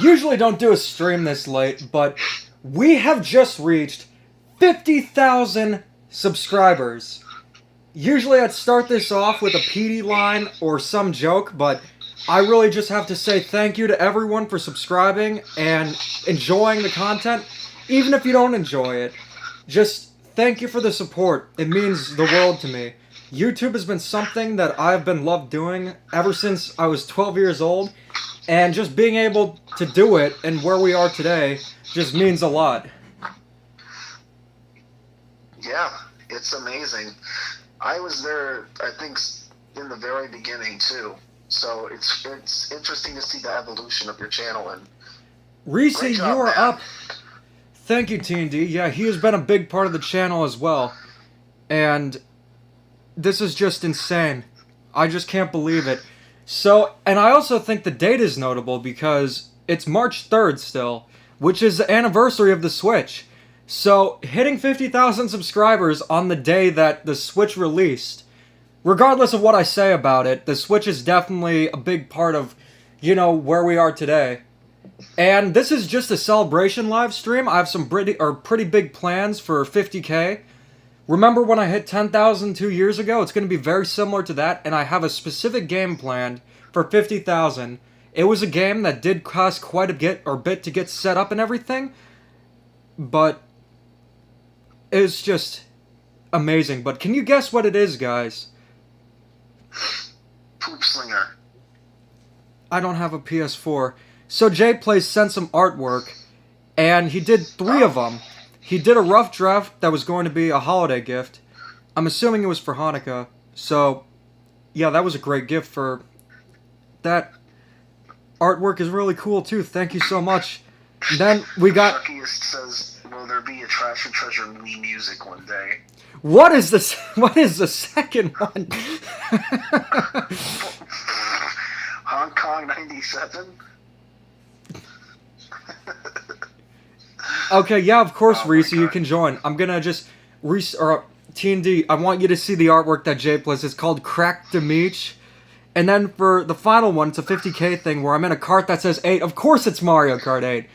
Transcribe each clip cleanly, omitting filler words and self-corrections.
usually don't do a stream this late, but we have just reached 50,000 subscribers. Usually I'd start this off with a PD line or some joke, but I really just have to say thank you to everyone for subscribing and enjoying the content, even if you don't enjoy it. Just thank you for the support. It means the world to me. YouTube has been something that I've been loved doing ever since I was 12 years old, and just being able to do it and where we are today just means a lot. Yeah, it's amazing. I was there, I think, in the very beginning too. So it's interesting to see the evolution of your channel. And Reese, you are up. Thank you, T&D. Yeah, he has been a big part of the channel as well. And this is just insane. I just can't believe it. So, and I also think the date is notable because it's March 3rd still, which is the anniversary of the Switch. So, hitting 50,000 subscribers on the day that the Switch released, regardless of what I say about it, the Switch is definitely a big part of, you know, where we are today. And this is just a celebration live stream. I have some pretty big plans for 50K. Remember when I hit 10,000 2 years ago? It's going to be very similar to that, and I have a specific game planned for 50,000. It was a game that did cost quite a bit to get set up and everything, but it's just amazing. But can you guess what it is, guys? Poop Slinger. I don't have a PS4. So JPlays sent some artwork, and he did 3 of them. He did a rough draft that was going to be a holiday gift. I'm assuming it was for Hanukkah. So, yeah, that was a great gift for... That artwork is really cool, too. Thank you so much. And then we got... Shuckiest says, will there be a Trash and Treasure Wii music one day? What is this? What is the second one? Hong Kong 97? Okay, yeah, of course, Reese, you can join. I'm gonna just... T&D, I want you to see the artwork that JPlays. It's called Crack the Meech. And then for the final one, it's a 50K thing where I'm in a cart that says 8. Of course it's Mario Kart 8.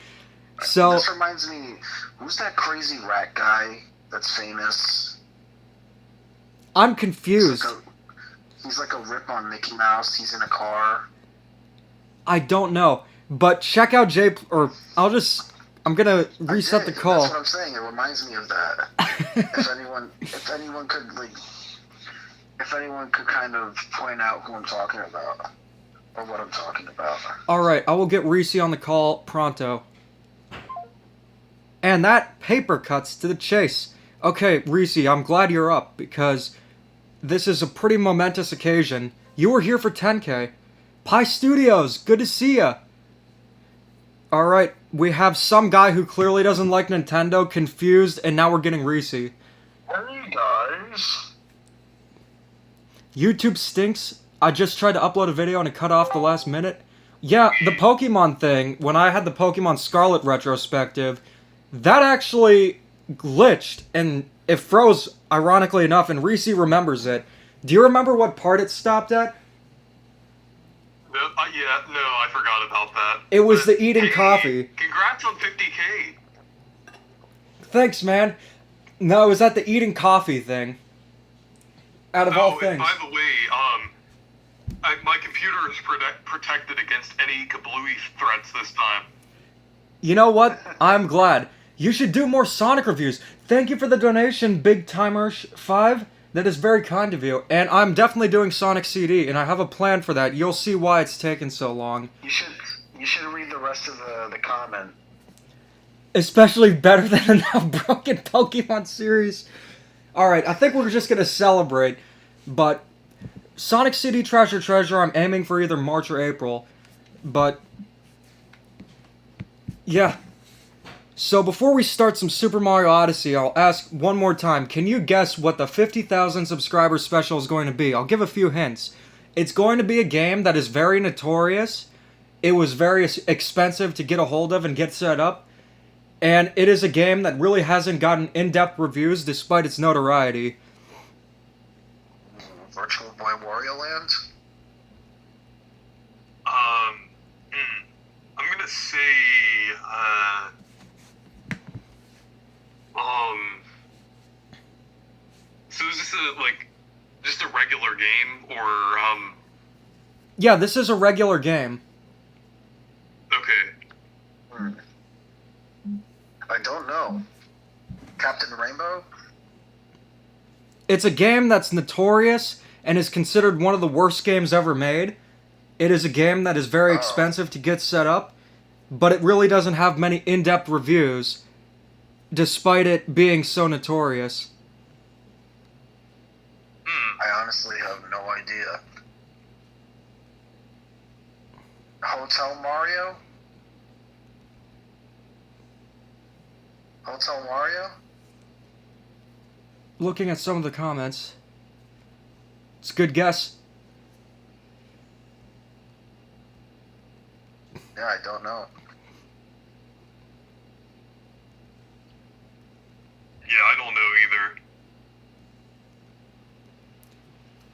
So... This reminds me, who's that crazy rat guy that's famous? I'm confused. He's like a rip on Mickey Mouse. He's in a car. I don't know. But check out I'm gonna reset the call. That's what I'm saying. It reminds me of that. if anyone could kind of point out who I'm talking about or what I'm talking about. All right, I will get Reese on the call pronto. And that paper cuts to the chase. Okay, Reese, I'm glad you're up because this is a pretty momentous occasion. You were here for 10K. Pi Studios, good to see ya. Alright, we have some guy who clearly doesn't like Nintendo, confused, and now we're getting Reese. Hey guys. YouTube stinks. I just tried to upload a video and it cut off the last minute. Yeah, the Pokemon thing, when I had the Pokemon Scarlet retrospective, that actually glitched, and it froze, ironically enough, and Reese remembers it. Do you remember what part it stopped at? Yeah, no, I forgot about that. It was the eating coffee. Congrats on 50K. Thanks, man. No, it was at the eating coffee thing. Out of all things. By the way, my computer is protected against any kablooey threats this time. You know what? I'm glad. You should do more Sonic reviews. Thank you for the donation, Big Timer 5. That is very kind of you. And I'm definitely doing Sonic CD, and I have a plan for that. You'll see why it's taken so long. You should read the rest of the comment. Especially better than a broken Pokemon series. Alright, I think we're just gonna celebrate. But Sonic CD Treasure, I'm aiming for either March or April. But yeah. So before we start some Super Mario Odyssey, I'll ask one more time, can you guess what the 50,000 subscriber special is going to be? I'll give a few hints. It's going to be a game that is very notorious. It was very expensive to get a hold of and get set up. And it is a game that really hasn't gotten in-depth reviews despite its notoriety. Virtual Boy Wario Land? I'm gonna say like just a regular game, or Yeah, this is a regular game. Okay. I don't know. Captain Rainbow? It's a game that's notorious and is considered one of the worst games ever made. It is a game that is very expensive to get set up, but it really doesn't have many in-depth reviews, despite it being so notorious. I honestly have no idea. Hotel Mario? Hotel Mario? Looking at some of the comments, it's a good guess. Yeah, I don't know. Yeah, I don't know either.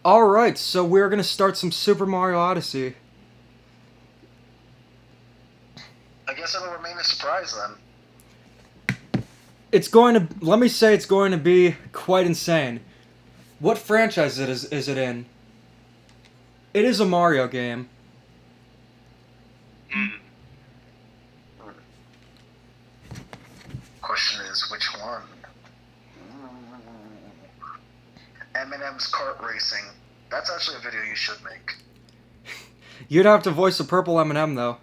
Alright, so we're gonna start some Super Mario Odyssey. I guess it'll remain a surprise then. It's going to, let me say it's going to be quite insane. What franchise is it in? It is a Mario game. Question is, which one? Eminem's Kart Racing. That's actually a video you should make. You'd have to voice a purple M&M though.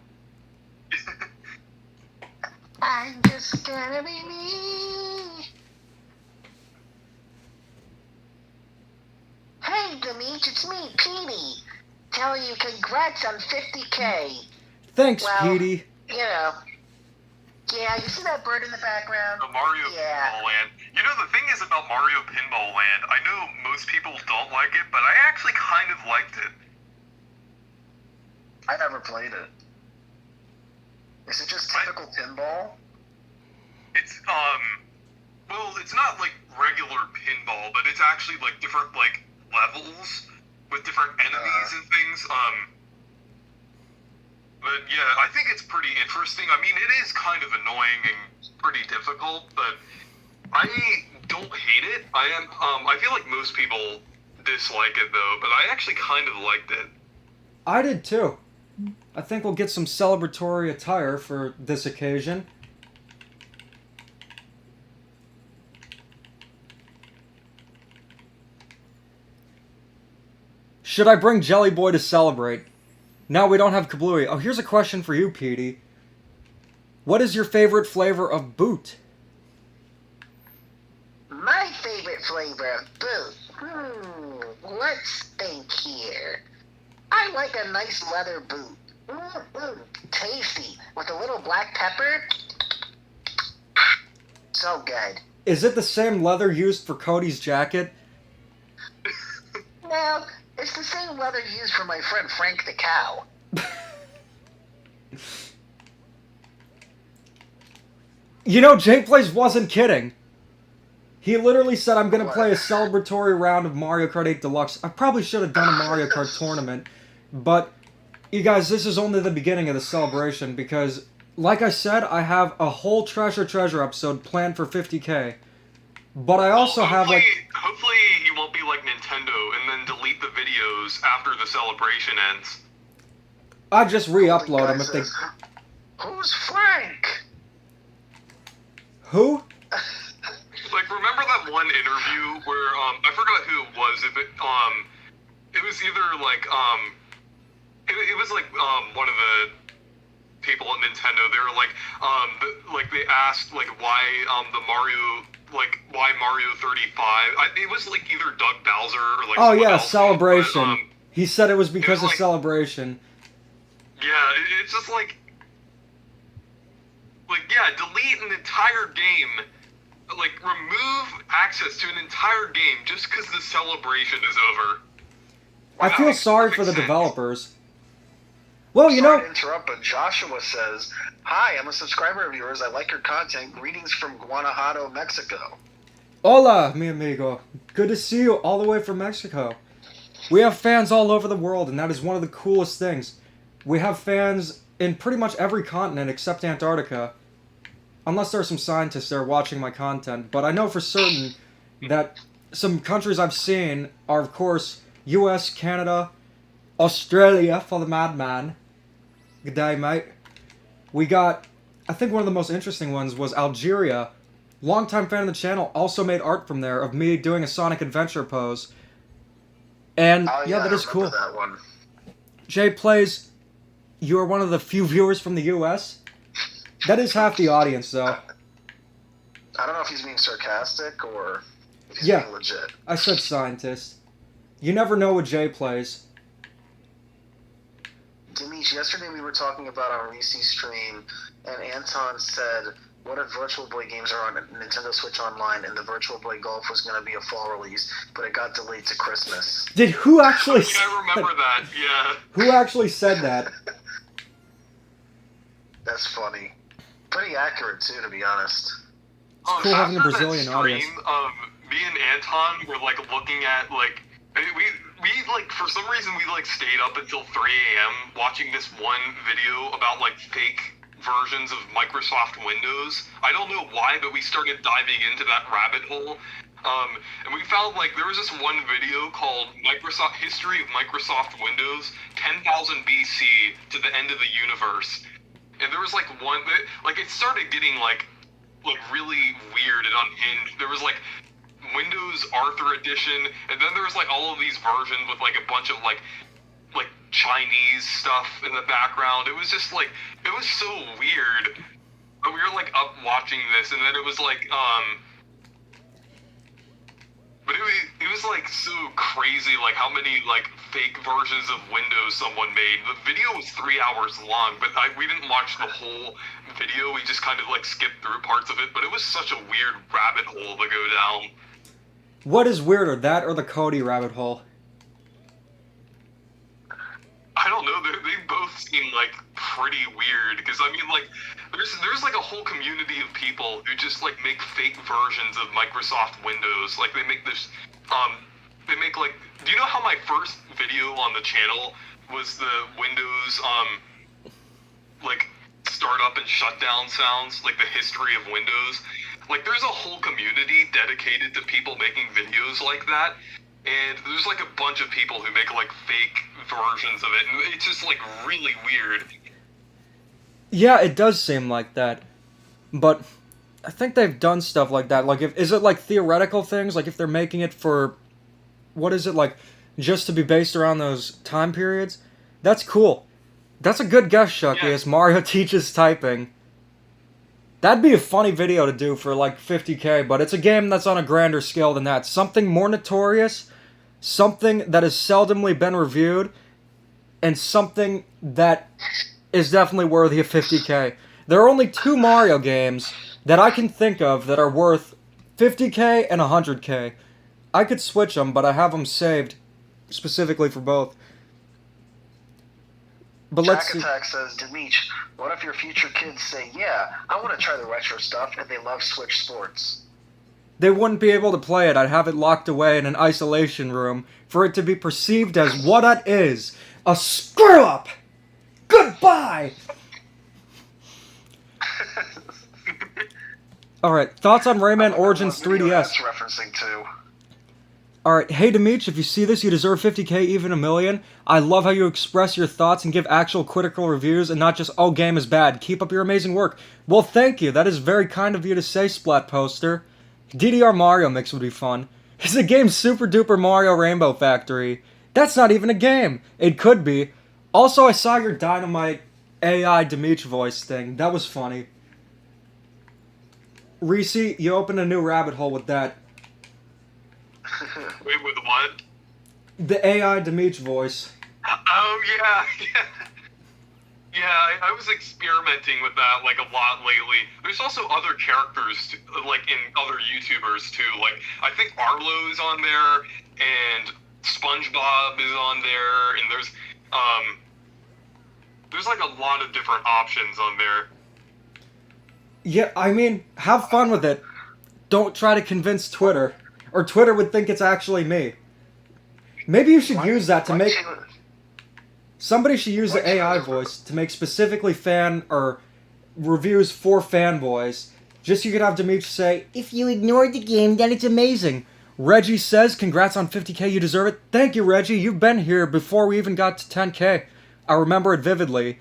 I'm just gonna be me. Hey, Demeet, it's me, Petey. Telling you congrats on 50K. Thanks, Well, Petey. You know. Yeah, you see that bird in the background? The Mario Yeah. Pinball Land. You know, the thing is about Mario Pinball Land, I know most people don't like it, but I actually kind of liked it. I never played it. Is it just typical pinball? It's, well, it's not like regular pinball, but it's actually like different, like, levels with different enemies and things. But yeah, I think it's pretty interesting. I mean, it is kind of annoying and pretty difficult, but I don't hate it. I feel like most people dislike it though, but I actually kind of liked it. I did too. I think we'll get some celebratory attire for this occasion. Should I bring Jelly Boy to celebrate? Now we don't have Kablooey. Oh, here's a question for you, Petey. What is your favorite flavor of boot? My favorite flavor of boot. Let's think here. I like a nice leather boot. Tasty. With a little black pepper. So good. Is it the same leather used for Cody's jacket? No, it's the same leather used for my friend Frank the Cow. You know, Jake Plays wasn't kidding. He literally said, I'm going to What? play a celebratory round of Mario Kart 8 Deluxe. I probably should have done a Mario Kart tournament. But, you guys, this is only the beginning of the celebration because, like I said, I have a whole Treasure episode planned for 50K. But I also have, like... Hopefully you won't be like Nintendo and then delete the videos after the celebration ends. I just re-upload them if they... Who's Frank? Who? Like, remember that one interview where, I forgot who it was, if it was either, like, it was, like, one of the people at Nintendo, they were, like, they asked, like, why, the Mario, like, why Mario 35, it was, like, either Doug Bowser or, like, Oh, someone yeah, else, Celebration. but, He said it was because was of like- Celebration. yeah, it's just, like, yeah, delete an entire game. Like, remove access to an entire game just because the celebration is over. I That feel makes sorry perfect for the sense. developers. Well, you Sorry know... to interrupt, but Joshua says, "Hi, I'm a subscriber of yours. I like your content. Greetings from Guanajuato, Mexico." Hola, mi amigo. Good to see you all the way from Mexico. We have fans all over the world, and that is one of the coolest things. We have fans in pretty much every continent except Antarctica. Unless there are some scientists there watching my content. But I know for certain that some countries I've seen are, of course, U.S., Canada, Australia for the madman. Good day, mate. We got, I think one of the most interesting ones was Algeria. Longtime fan of the channel, also made art from there of me doing a Sonic Adventure pose. And, yeah, that is cool. That one. Jay Plays, you're one of the few viewers from the U.S.? That is half the audience, though. I don't know if he's being sarcastic or if he's Yeah, being legit. I said scientist. You never know with Jay Plays. Dimitri, yesterday we were talking about our Reese's stream, and Anton said, what if Virtual Boy games are on Nintendo Switch Online, and the Virtual Boy Golf was going to be a fall release, but it got delayed to Christmas. Did who actually Yeah, I remember that, yeah. Who actually said that? That's funny. Pretty accurate, too, to be honest. Cool having a After Brazilian that audience. stream, me and Anton were, like, looking at, like... We like, for some reason, we, like, stayed up until 3 a.m. watching this one video about, like, fake versions of Microsoft Windows. I don't know why, but we started diving into that rabbit hole. And we found, like, there was this one video called History of Microsoft Windows, 10,000 BC to the end of the universe. And there was, like, one that, like, it started getting, like really weird and unhinged. There was, like, Windows Arthur Edition, and then there was, like, all of these versions with, like, a bunch of, like Chinese stuff in the background. It was just, like, it was so weird. But we were, like, up watching this, and then it was, like, but it was, like, so crazy, like, how many, like, fake versions of Windows someone made. The video was 3 hours long, but we didn't watch the whole video. We just kind of, like, skipped through parts of it, but it was such a weird rabbit hole to go down. What is weirder, that or the Cody rabbit hole? I don't know, they both seem, like, pretty weird, because, I mean, like, there's, like, a whole community of people who just, like, make fake versions of Microsoft Windows. Like, they make this, they make, like, do you know how my first video on the channel was the Windows, like, startup and shutdown sounds, like, the history of Windows? Like, there's a whole community dedicated to people making videos like that. And there's, like, a bunch of people who make, like, fake versions of it, and it's just, like, really weird. Yeah, it does seem like that. But I think they've done stuff like that. Like, is it, like, theoretical things? Like, if they're making it for... What is it, like, just to be based around those time periods? That's cool. That's a good guess, Shucky, Yeah. as Mario teaches typing. That'd be a funny video to do for, like, 50k, but it's a game that's on a grander scale than that. Something more notorious, something that has seldomly been reviewed, and something that is definitely worthy of 50k. There are only 2 Mario games that I can think of that are worth 50k and 100k. I could switch them, but I have them saved specifically for both. But let's Jack see. Attack says, Dimitri, what if your future kids say, yeah, I want to try the retro stuff, and they love Switch Sports? They wouldn't be able to play it. I'd have it locked away in an isolation room for it to be perceived as what it is. A screw-up! Goodbye! Alright, thoughts on Rayman Origins 3DS? That's referencing to. Alright, hey Dimitri, if you see this, you deserve 50k, even a million. I love how you express your thoughts and give actual critical reviews and not just, oh, game is bad. Keep up your amazing work. Well, thank you. That is very kind of you to say, Splat Poster. DDR Mario Mix would be fun. Is the game Super Duper Mario Rainbow Factory? That's not even a game. It could be. Also, I saw your Dynamite AI Dimitri voice thing. That was funny. Reese, you opened a new rabbit hole with that. Wait, with what? The AI Dimitri voice. Oh, yeah, yeah. Yeah, I was experimenting with that, like, a lot lately. There's also other characters, like, in other YouTubers, too. Like, I think Arlo's on there, and SpongeBob is on there, and there's, like, a lot of different options on there. Yeah, I mean, have fun with it. Don't try to convince Twitter. Or Twitter would think it's actually me. Maybe you should use that to make... Somebody should use the AI voice to make specifically fan or reviews for fanboys. Just so you could have Dimitri say, if you ignored the game, then it's amazing. Reggie says, congrats on 50K, you deserve it. Thank you, Reggie. You've been here before we even got to 10K. I remember it vividly.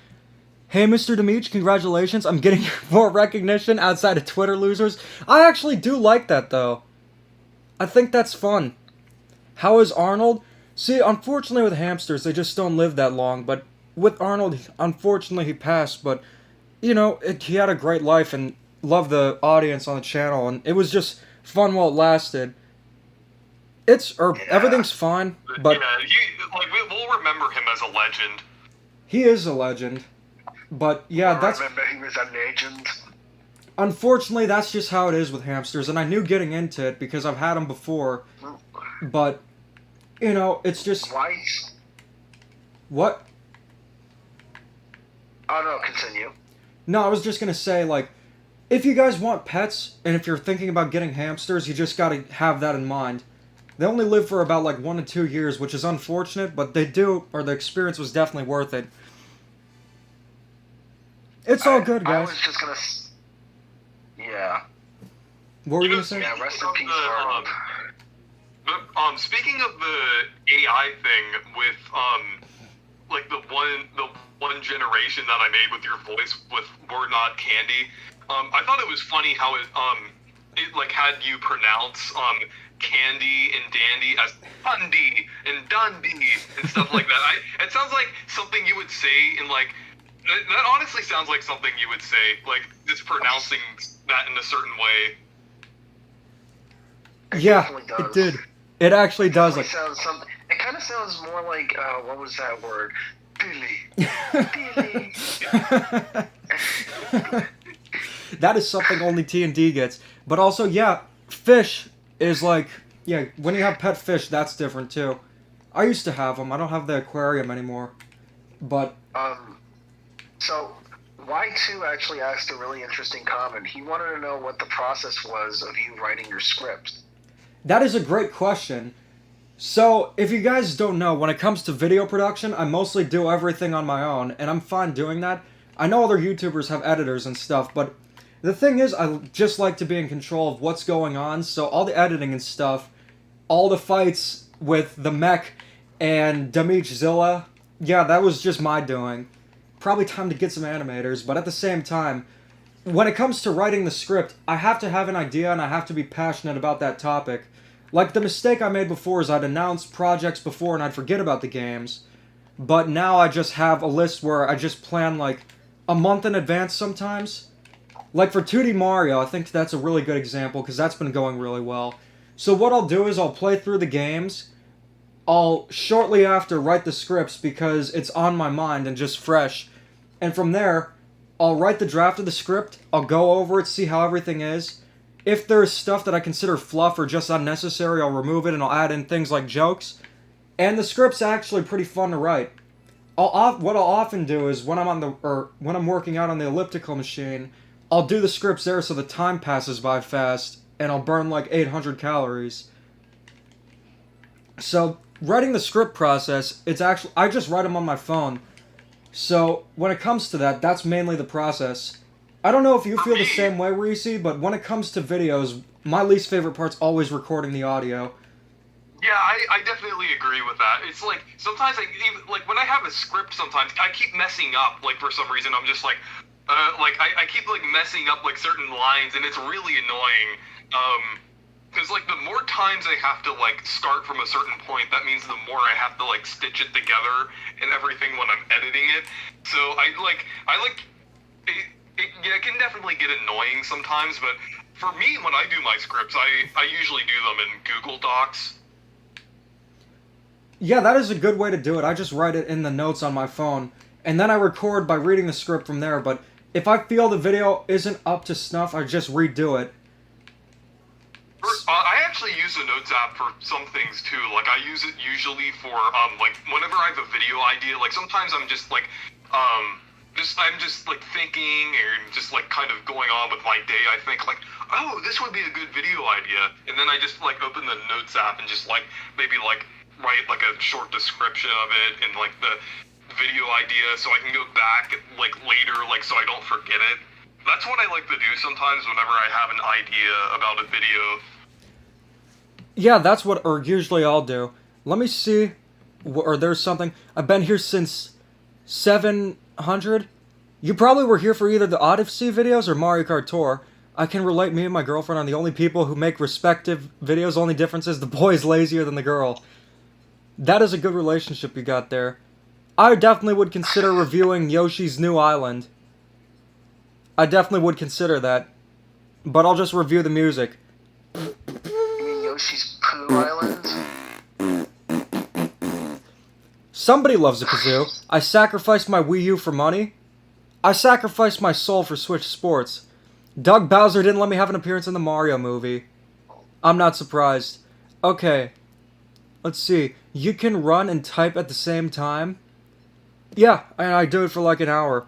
Hey, Mr. Demeach, congratulations. I'm getting more recognition outside of Twitter losers. I actually do like that, though. I think that's fun. How is Arnold? See, unfortunately with hamsters, they just don't live that long. But with Arnold, unfortunately, he passed. But, you know, he had a great life and loved the audience on the channel. And it was just fun while it lasted. Everything's fine, but... Yeah, we'll remember him as a legend. He is a legend. But, yeah, I remember he was a legend. Unfortunately, that's just how it is with hamsters, and I knew getting into it because I've had them before. But, you know, it's just... Twice? What? Oh, no, continue. No, I was just gonna say, like, if you guys want pets, and if you're thinking about getting hamsters, you just gotta have that in mind. They only live for about, like, 1 to 2 years, which is unfortunate, but the experience was definitely worth it. It's all good, guys. I was just gonna... Yeah. What were you gonna say? Yeah, rest in peace, Arnold. Speaking of the AI thing with, like, the one generation that I made with your voice with We're Not Candy, I thought it was funny how it like, had you pronounce, Candy and Dandy as Fundy and Dundee and stuff like that. It sounds like something you would say in, like, that honestly sounds like something you would say, like, just pronouncing that in a certain way. Yeah, it did. It actually does. It kind of sounds more like, what was that word? Billy. Billy. That is something only T&D gets. But also, yeah, fish is like, yeah, when you have pet fish, that's different too. I used to have them. I don't have the aquarium anymore. But... So, Y2 actually asked a really interesting comment. He wanted to know what the process was of you writing your script. That is a great question. So, if you guys don't know, when it comes to video production, I mostly do everything on my own, and I'm fine doing that. I know other YouTubers have editors and stuff, but the thing is, I just like to be in control of what's going on, so all the editing and stuff, all the fights with the mech and Demeachzilla, yeah, that was just my doing. Probably time to get some animators, but at the same time, when it comes to writing the script, I have to have an idea and I have to be passionate about that topic. Like, the mistake I made before is I'd announce projects before and I'd forget about the games. But now I just have a list where I just plan, like, a month in advance sometimes. Like, for 2D Mario, I think that's a really good example, because that's been going really well. So what I'll do is I'll play through the games. I'll shortly after write the scripts because it's on my mind and just fresh. And from there, I'll write the draft of the script, I'll go over it, see how everything is. If there's stuff that I consider fluff or just unnecessary, I'll remove it and I'll add in things like jokes. And the script's actually pretty fun to write. What I'll often do is when I'm working out on the elliptical machine, I'll do the scripts there so the time passes by fast and I'll burn like 800 calories. So, writing the script process, I just write them on my phone. So, when it comes to that, that's mainly the process. I don't know if you feel the same way, Reese, but when it comes to videos, my least favorite part's always recording the audio. Yeah, I definitely agree with that. It's like, sometimes, when I have a script sometimes, I keep messing up, like, for some reason. I'm just like, I keep, like, messing up, like, certain lines, and it's really annoying. Because, like, the more times I have to, like, start from a certain point, that means the more I have to, like, stitch it together and everything when I'm editing it. So, it can definitely get annoying sometimes, but for me, when I do my scripts, I usually do them in Google Docs. Yeah, that is a good way to do it. I just write it in the notes on my phone, and then I record by reading the script from there, but if I feel the video isn't up to snuff, I just redo it. I actually use the Notes app for some things too. Like, I use it usually for like, whenever I have a video idea. Like, sometimes I'm just like I'm just like thinking and just like kind of going on with my day. I think like, oh, this would be a good video idea, and then I just like open the Notes app and just like maybe like write like a short description of it and like the video idea, so I can go back like later, like so I don't forget it. That's what I like to do sometimes whenever I have an idea about a video. Yeah, that's what, or usually I'll do. Let me see, or there's something. I've been here since 700. You probably were here for either the Odyssey videos or Mario Kart Tour. I can relate. Me and my girlfriend are the only people who make respective videos. Only difference is the boy is lazier than the girl. That is a good relationship you got there. I definitely would consider reviewing Yoshi's New Island. I definitely would consider that. But I'll just review the music. You mean Yoshi's Poo Island? Somebody loves a kazoo. I sacrificed my Wii U for money. I sacrificed my soul for Switch Sports. Doug Bowser didn't let me have an appearance in the Mario movie. I'm not surprised. Okay. Let's see. You can run and type at the same time? Yeah, and I do it for like an hour.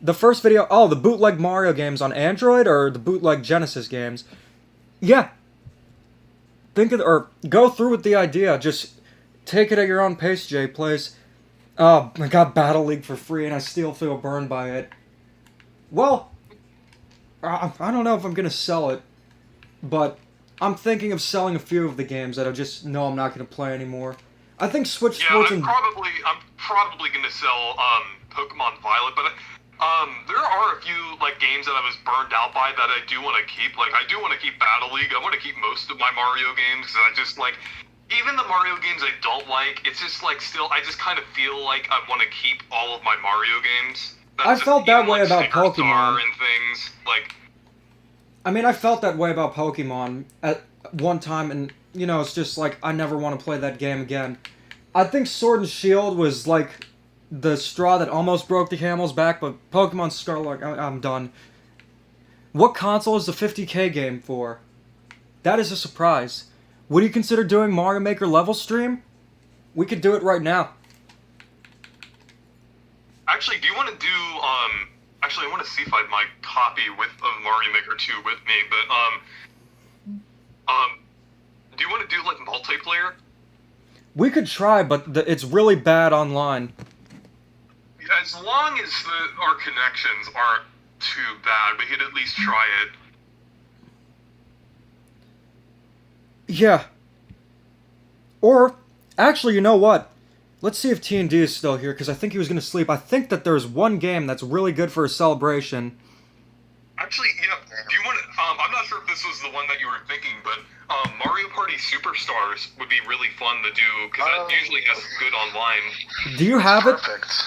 The first video... Oh, the bootleg Mario games on Android or the bootleg Genesis games? Yeah. Think of... Or go through with the idea. Just take it at your own pace, Jay, please. Oh, I got Battle League for free and I still feel burned by it. Well, I don't know if I'm going to sell it, but I'm thinking of selling a few of the games that I just know I'm not going to play anymore. I think Switch Sports and... I'm probably going to sell Pokemon Violet, but there are a few like games that I was burned out by that I do want to keep. Like I do want to keep Battle League. I want to keep most of my Mario games. I just like even the Mario games I don't like. It's just like still I just kind of feel like I want to keep all of my Mario games. I felt that way about Pokemon and things like. I mean, I felt that way about Pokemon at one time, and you know, it's just like I never want to play that game again. I think Sword and Shield was like the straw that almost broke the camel's back, but Pokemon Scarlet, I'm done. What console is the 50K game for? That is a surprise. Would you consider doing Mario Maker level stream? We could do it right now. Actually, do you want to do, actually, I want to see if I have my copy of Mario Maker 2 with me, but, do you want to do, like, multiplayer? We could try, but it's really bad online. As long as our connections aren't too bad, we could at least try it. Yeah. Or, actually, you know what? Let's see if TND is still here, because I think he was going to sleep. I think that there's one game that's really good for a celebration. Actually, yeah, do you want to, I'm not sure if this was the one that you were thinking, but Mario Party Superstars would be really fun to do, because that usually has good online. Do you have it? Perfect.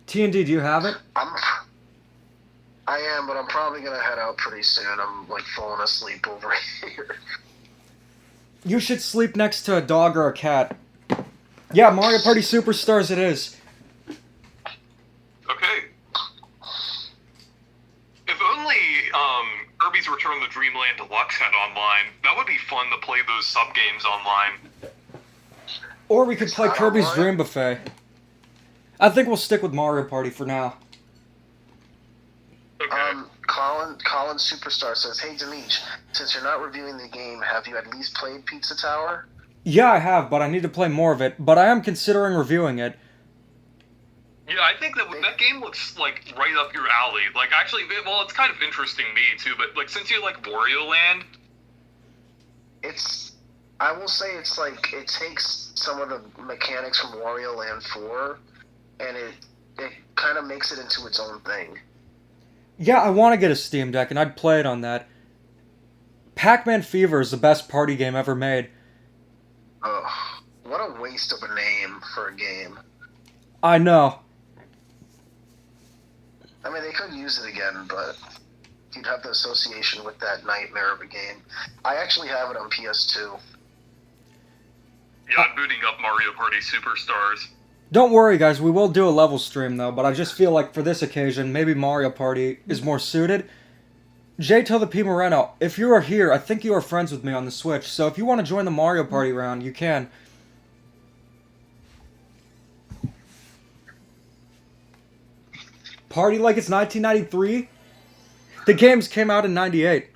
TND, do you have it? I am, but I'm probably going to head out pretty soon. I'm, like, falling asleep over here. You should sleep next to a dog or a cat. Yeah, Mario Party Superstars it is. Okay. If only Kirby's Return to Dreamland Deluxe had online, that would be fun to play those sub-games online. Or we could play Kirby's online? Dream Buffet. I think we'll stick with Mario Party for now. Okay. Colin Superstar says, "Hey, Demeech, since you're not reviewing the game, have you at least played Pizza Tower?" Yeah, I have, but I need to play more of it. But I am considering reviewing it. Yeah, I think that game looks, like, right up your alley. Like, actually, well, it's kind of interesting me, too, but, like, since you like Wario Land... I will say it's like, it takes some of the mechanics from Wario Land 4, and it kind of makes it into its own thing. Yeah, I want to get a Steam Deck, and I'd play it on that. Pac-Man Fever is the best party game ever made. Ugh, what a waste of a name for a game. I know. I mean, they could use it again, but you'd have the association with that nightmare of a game. I actually have it on PS2. Yeah, I'm booting up Mario Party Superstars. Don't worry, guys, we will do a level stream, though, but I just feel like for this occasion, maybe Mario Party is more suited. J. Till the P. Moreno, if you are here, I think you are friends with me on the Switch, so if you want to join the Mario Party round, you can. Party like it's 1993? The games came out in 98.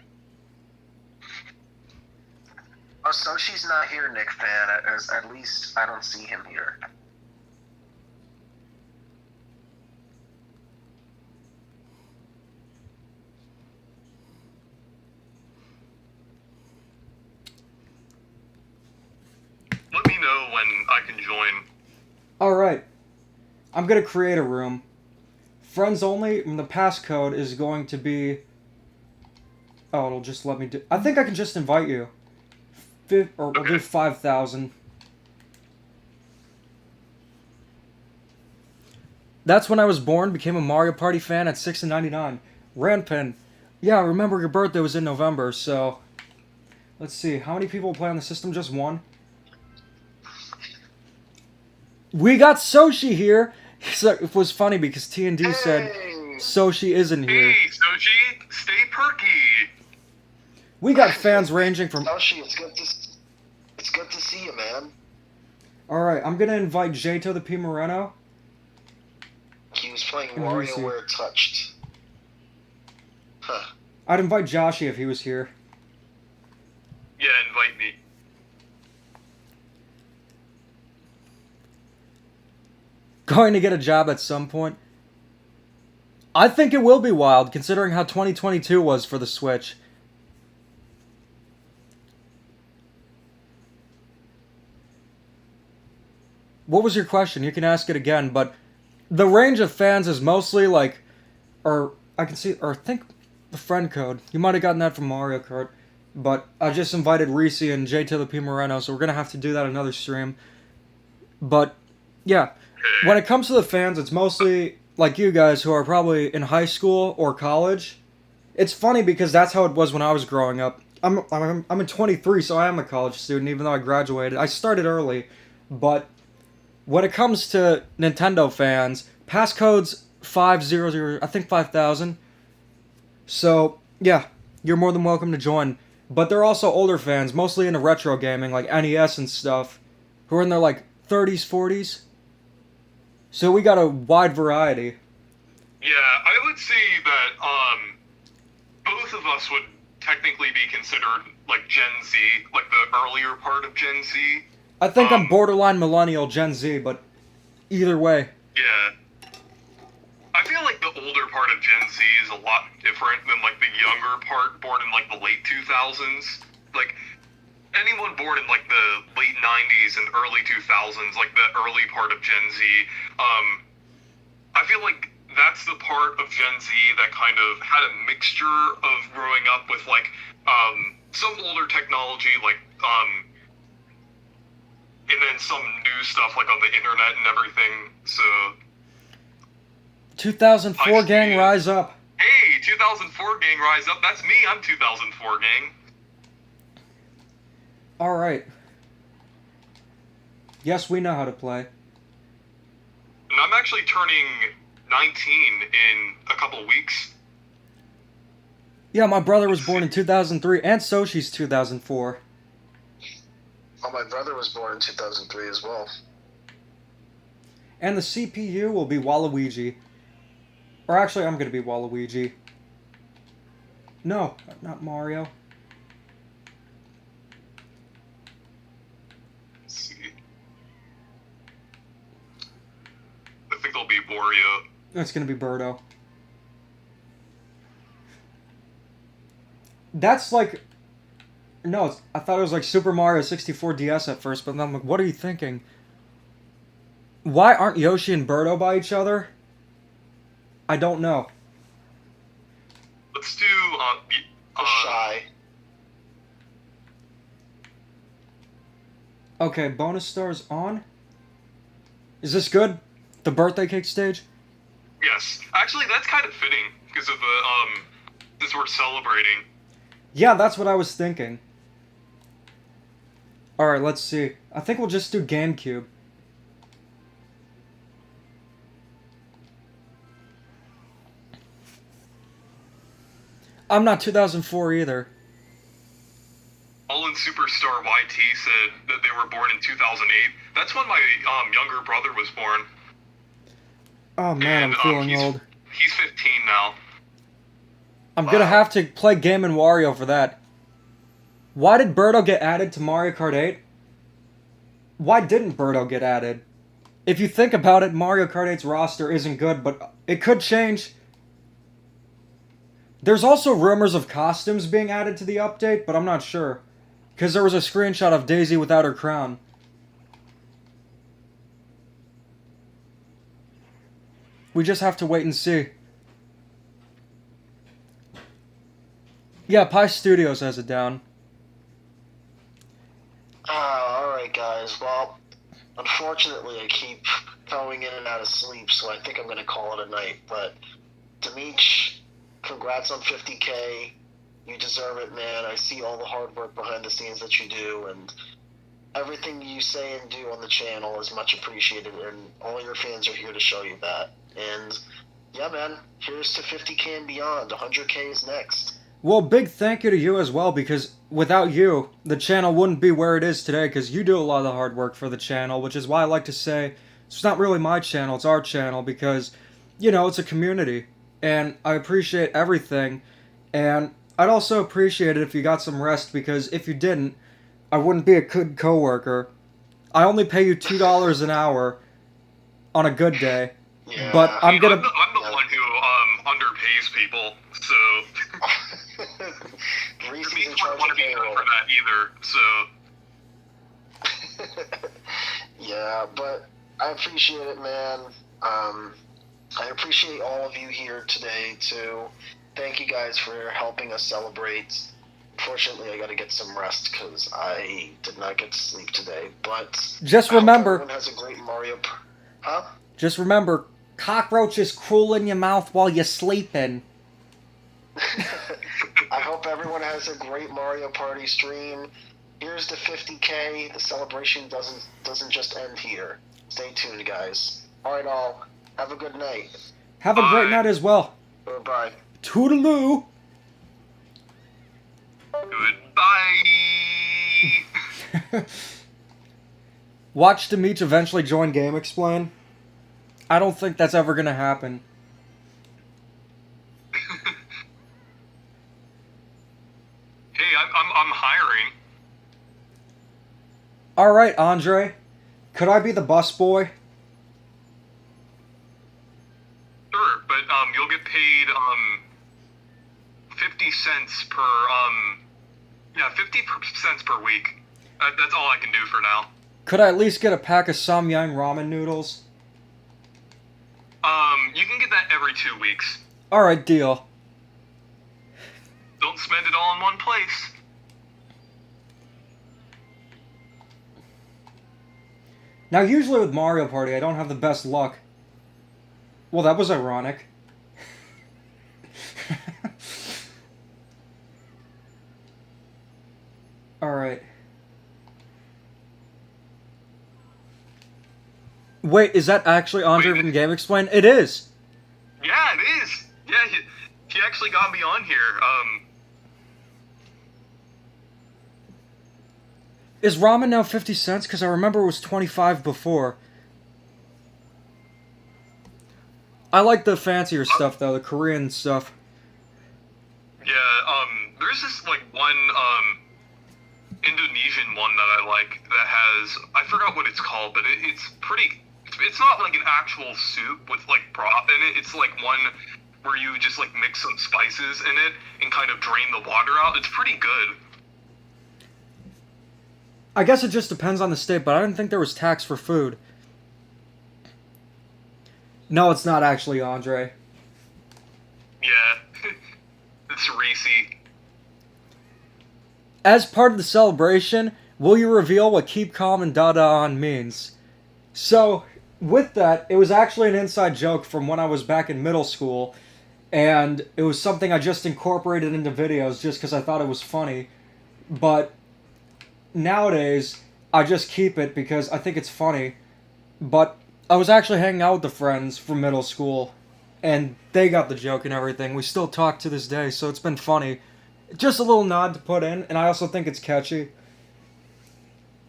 Oh, so she's not here, Nick Fan. At least I don't see him here. when I can join. Alright. I'm gonna create a room. Friends only, and the passcode is going to be... Oh, it'll just let me do... I think I can just invite you. Or we'll do 5,000. That's when I was born, became a Mario Party fan at 6.99. Randpin. Yeah, remember your birthday was in November, so... Let's see, how many people play on the system? Just one? We got Soshi here! So, it was funny because TND said Soshi isn't here. Hey, Sochi, stay perky! We got fans ranging from... Yoshi, it's good to see you, man. Alright, I'm gonna invite Jato the P. Moreno. He was playing And who is he? WarioWare Touched. Huh. I'd invite Joshi if he was here. Yeah, invite me. Going to get a job at some point. I think it will be wild, considering how 2022 was for the Switch. What was your question? You can ask it again, but the range of fans is mostly like, or I can see, or I think the friend code. You might have gotten that from Mario Kart, but I just invited Reese and J to the P Moreno, so we're gonna have to do that another stream. But yeah, when it comes to the fans, it's mostly like you guys who are probably in high school or college. It's funny because that's how it was when I was growing up. I'm in 23, so I am a college student, even though I graduated. I started early, but when it comes to Nintendo fans, passcode's 500, I think 5,000. So, yeah, you're more than welcome to join. But there are also older fans, mostly into retro gaming, like NES and stuff, who are in their, like, 30s, 40s. So we got a wide variety. Yeah, I would say that, both of us would technically be considered, like, Gen Z, like the earlier part of Gen Z. I think I'm borderline millennial Gen Z, but either way. Yeah. I feel like the older part of Gen Z is a lot different than, like, the younger part born in, like, the late 2000s. Like, anyone born in, like, the late 90s and early 2000s, like, the early part of Gen Z, I feel like that's the part of Gen Z that kind of had a mixture of growing up with, like, some older technology, like, and then some new stuff, like, on the internet and everything, so... 2004 gang, rise up. Hey, 2004 gang, rise up. That's me, I'm 2004 gang. Alright. Yes, we know how to play. And I'm actually turning 19 in a couple weeks. Yeah, my brother was born in 2003, and Soshi's 2004. Oh, my brother was born in 2003 as well. And the CPU will be Waluigi. Or actually, I'm gonna be Waluigi. No, not Mario. Let's see. I think it'll be Wario. It's gonna be Birdo. That's like... No, I thought it was like Super Mario 64 DS at first, but then I'm like, what are you thinking? Why aren't Yoshi and Birdo by each other? I don't know. Let's do, Shy. Okay, bonus stars on. Is this good? The birthday cake stage? yes. Actually, that's kind of fitting, because of the, since we're celebrating. Yeah, that's what I was thinking. Alright, let's see. I think we'll just do GameCube. I'm not 2004 either. All in Superstar YT said that they were born in 2008. That's when my, younger brother was born. Oh man, And, I'm feeling he's, old. He's 15 now. I'm gonna have to play Game & Wario for that. Why did Birdo get added to Mario Kart 8? Why didn't Birdo get added? If you think about it, Mario Kart 8's roster isn't good, but it could change. There's also rumors of costumes being added to the update, but I'm not sure. Because there was a screenshot of Daisy without her crown. We just have to wait and see. Yeah, Pi Studios has it down. Alright guys, well, unfortunately I keep going in and out of sleep, so I think I'm gonna call it a night, but Demeech, congrats on 50K. You deserve it, man. I see all the hard work behind the scenes that you do, and everything you say and do on the channel is much appreciated, and all your fans are here to show you that. And yeah, man, here's to 50K and beyond. 100K is next. Well, big thank you to you as well, because without you, the channel wouldn't be where it is today, because you do a lot of the hard work for the channel, which is why I like to say it's not really my channel, it's our channel, because, you know, it's a community, and I appreciate everything, and I'd also appreciate it if you got some rest, because if you didn't, I wouldn't be a good coworker. I only pay you $2 an hour on a good day, Yeah. but I'm gonna... I'm the one who underpays people, so Reese's Demeech in wouldn't charge want to of be good payroll. for that either. So Yeah, but I appreciate it, man. I appreciate all of you here today, too. Thank you guys for helping us celebrate. Unfortunately, I gotta get some rest because I did not get to sleep today. But Just I hope remember... everyone has a great Mario. Huh? Just remember, cockroaches crawl in your mouth while you're sleeping. I hope everyone has a great Mario Party stream. Here's the 50K. The celebration doesn't just end here. Stay tuned, guys. All right, all. Have a good night. Have a great night as well. Bye. Toodaloo! goodbye. Watch Demeech eventually join Game Explain. I don't think that's ever gonna happen. Hey, I'm hiring. Alright, Andre. Could I be the busboy? Sure, but you'll get paid 50 cents per 50 cents per week. That's all I can do for now. Could I at least get a pack of Samyang ramen noodles? You can get that every 2 weeks. Alright, deal. Don't spend it all in one place. Now, usually with Mario Party, I don't have the best luck. Well, that was ironic. Alright. Wait, is that actually Andre from Game Explain? It is! Yeah, it is. Yeah, he actually got me on here. Is ramen now 50 cents? Because I remember it was 25 before. I like the fancier stuff, though, the Korean stuff. Yeah, there's this, like, one, Indonesian one that I like that has, I forgot what it's called, but it's pretty, it's not like an actual soup with, like, broth in it. It's, like, one where you just, like, mix some spices in it and kind of drain the water out. It's pretty good. I guess it just depends on the state, but I didn't think there was tax for food. No, it's not actually Andre. Yeah, it's Reese. As part of the celebration, will you reveal what keep calm and dada on means? So, with that, it was actually an inside joke from when I was back in middle school, and it was something I just incorporated into videos just because I thought it was funny, but nowadays, I just keep it because I think it's funny, but I was actually hanging out with the friends from middle school, and they got the joke and everything. We still talk to this day, so it's been funny. Just a little nod to put in, and I also think it's catchy.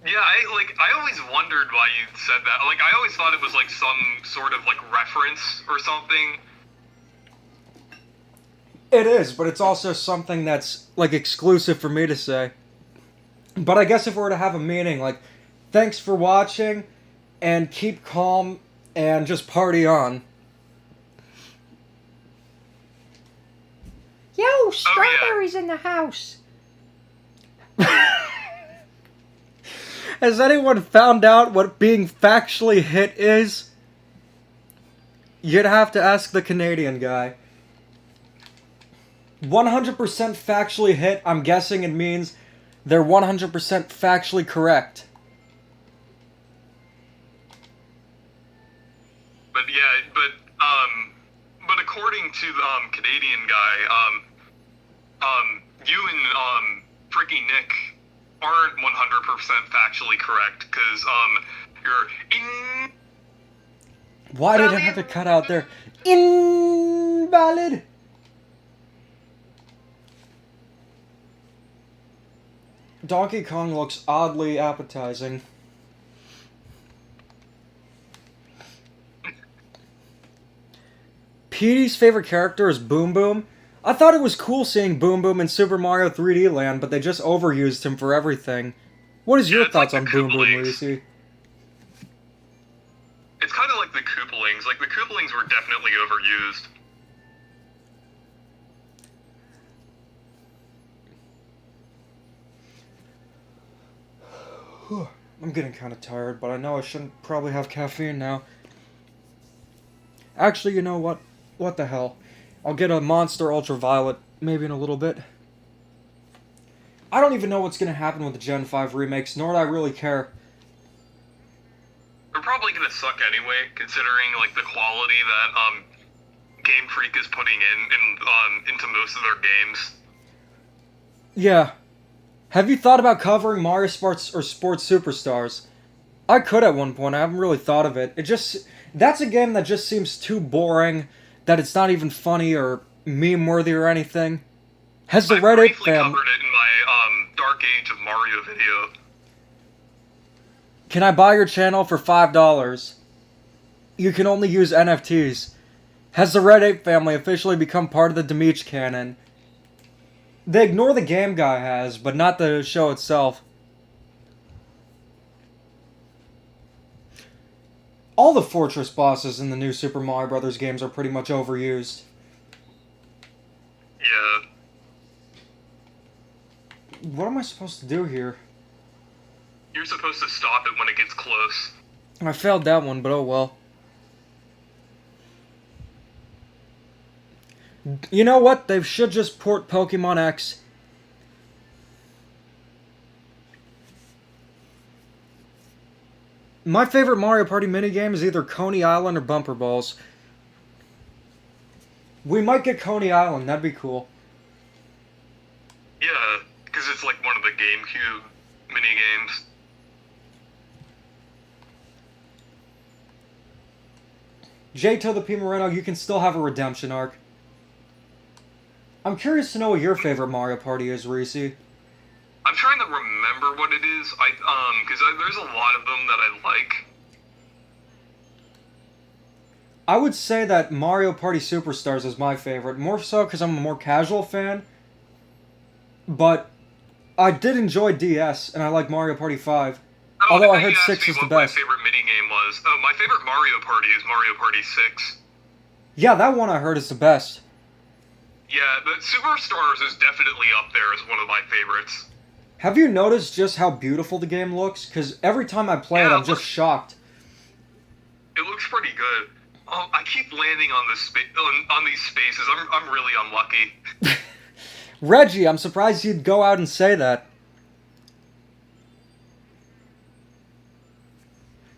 Yeah, I always wondered why you said that. Like, I always thought it was, like, some sort of, like, reference or something. It is, but it's also something that's, like, exclusive for me to say. But I guess if we were to have a meaning, like, thanks for watching, and keep calm, and just party on. Yo, Strawberry's in the house! Has anyone found out what being factually hit is? You'd have to ask the Canadian guy. 100% factually hit, I'm guessing it means they're 100% factually correct. But yeah, but according to the Canadian guy, you and freaking Nick aren't 100% factually correct because you're in. Why did I have to cut out there? Invalid. Donkey Kong looks oddly appetizing. Petey's favorite character is Boom Boom. I thought it was cool seeing Boom Boom in Super Mario 3D Land, but they just overused him for everything. What is your thoughts on Boom Boom, Lucy? It's kind of like the Koopalings. Like, the Koopalings were definitely overused. I'm getting kind of tired, but I know I shouldn't probably have caffeine now. Actually, you know what? What the hell? I'll get a Monster Ultraviolet maybe in a little bit. I don't even know what's going to happen with the Gen 5 remakes, nor do I really care. They're probably gonna suck anyway, considering like the quality that Game Freak is putting into most of their games. Yeah. Have you thought about covering Mario Sports or Sports Superstars? I could at one point. I haven't really thought of it. That's a game that just seems too boring, that it's not even funny or meme-worthy or anything. Has the Red Ape family... I briefly covered it in my Dark Age of Mario video. Can I buy your channel for $5? You can only use NFTs. Has the Red Ape family officially become part of the Demich canon? They ignore the game guy has, but not the show itself. All the fortress bosses in the new Super Mario Bros. Games are pretty much overused. Yeah. What am I supposed to do here? You're supposed to stop it when it gets close. I failed that one, but oh well. You know what? They should just port Pokemon X. My favorite Mario Party minigame is either Coney Island or Bumper Balls. We might get Coney Island, that'd be cool. Yeah, because it's like one of the GameCube minigames. J-To the P. Moreno, you can still have a redemption arc. I'm curious to know what your favorite Mario Party is, Reese. I'm trying to remember what it is. Because there's a lot of them that I like. I would say that Mario Party Superstars is my favorite. More so because I'm a more casual fan. But I did enjoy DS, and I like Mario Party 5. Although I heard 6 is the best. My favorite minigame was. Oh, my favorite Mario Party is Mario Party 6. Yeah, that one I heard is the best. Yeah, but Superstars is definitely up there as one of my favorites. Have you noticed just how beautiful the game looks? Because every time I play it, I'm just shocked. It looks pretty good. Oh, I keep landing on this on these spaces. I'm really unlucky. Reggie, I'm surprised you'd go out and say that.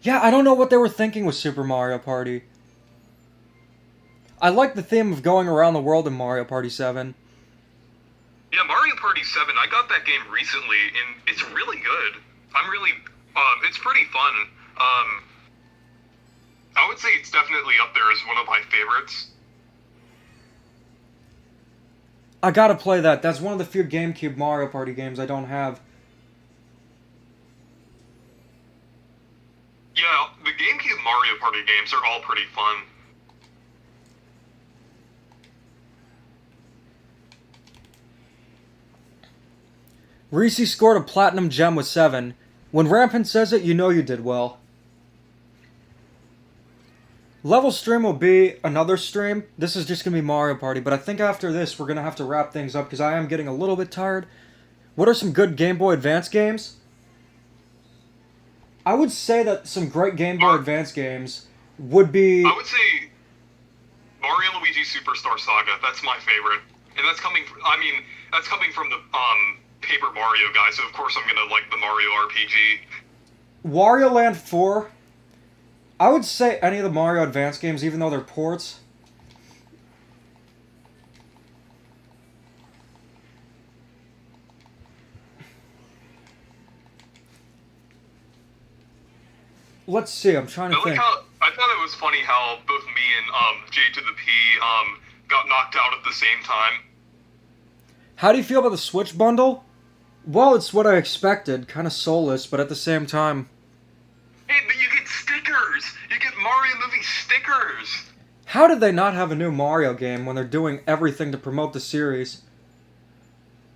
Yeah, I don't know what they were thinking with Super Mario Party. I like the theme of going around the world in Mario Party 7. Yeah, Mario Party 7, I got that game recently, and it's really good. It's pretty fun. I would say it's definitely up there as one of my favorites. I gotta play that. That's one of the few GameCube Mario Party games I don't have. Yeah, the GameCube Mario Party games are all pretty fun. Reese scored a platinum gem with 7. When Rampant says it, you know you did well. Level stream will be another stream. This is just going to be Mario Party, but I think after this we're going to have to wrap things up because I am getting a little bit tired. What are some good Game Boy Advance games? I would say that some great Game Boy Advance games would be... I would say RPG Superstar Saga. That's my favorite, and that's coming. That's coming from the Paper Mario guy. So of course I'm gonna like the Mario RPG. Wario Land 4. I would say any of the Mario Advance games, even though they're ports. Let's see, I'm trying to think. I thought it was funny how both me and J to the P got knocked out at the same time. How do you feel about the Switch bundle? Well, it's what I expected. Kind of soulless, but at the same time... Hey, but you get stickers! You get Mario movie stickers! How did they not have a new Mario game when they're doing everything to promote the series?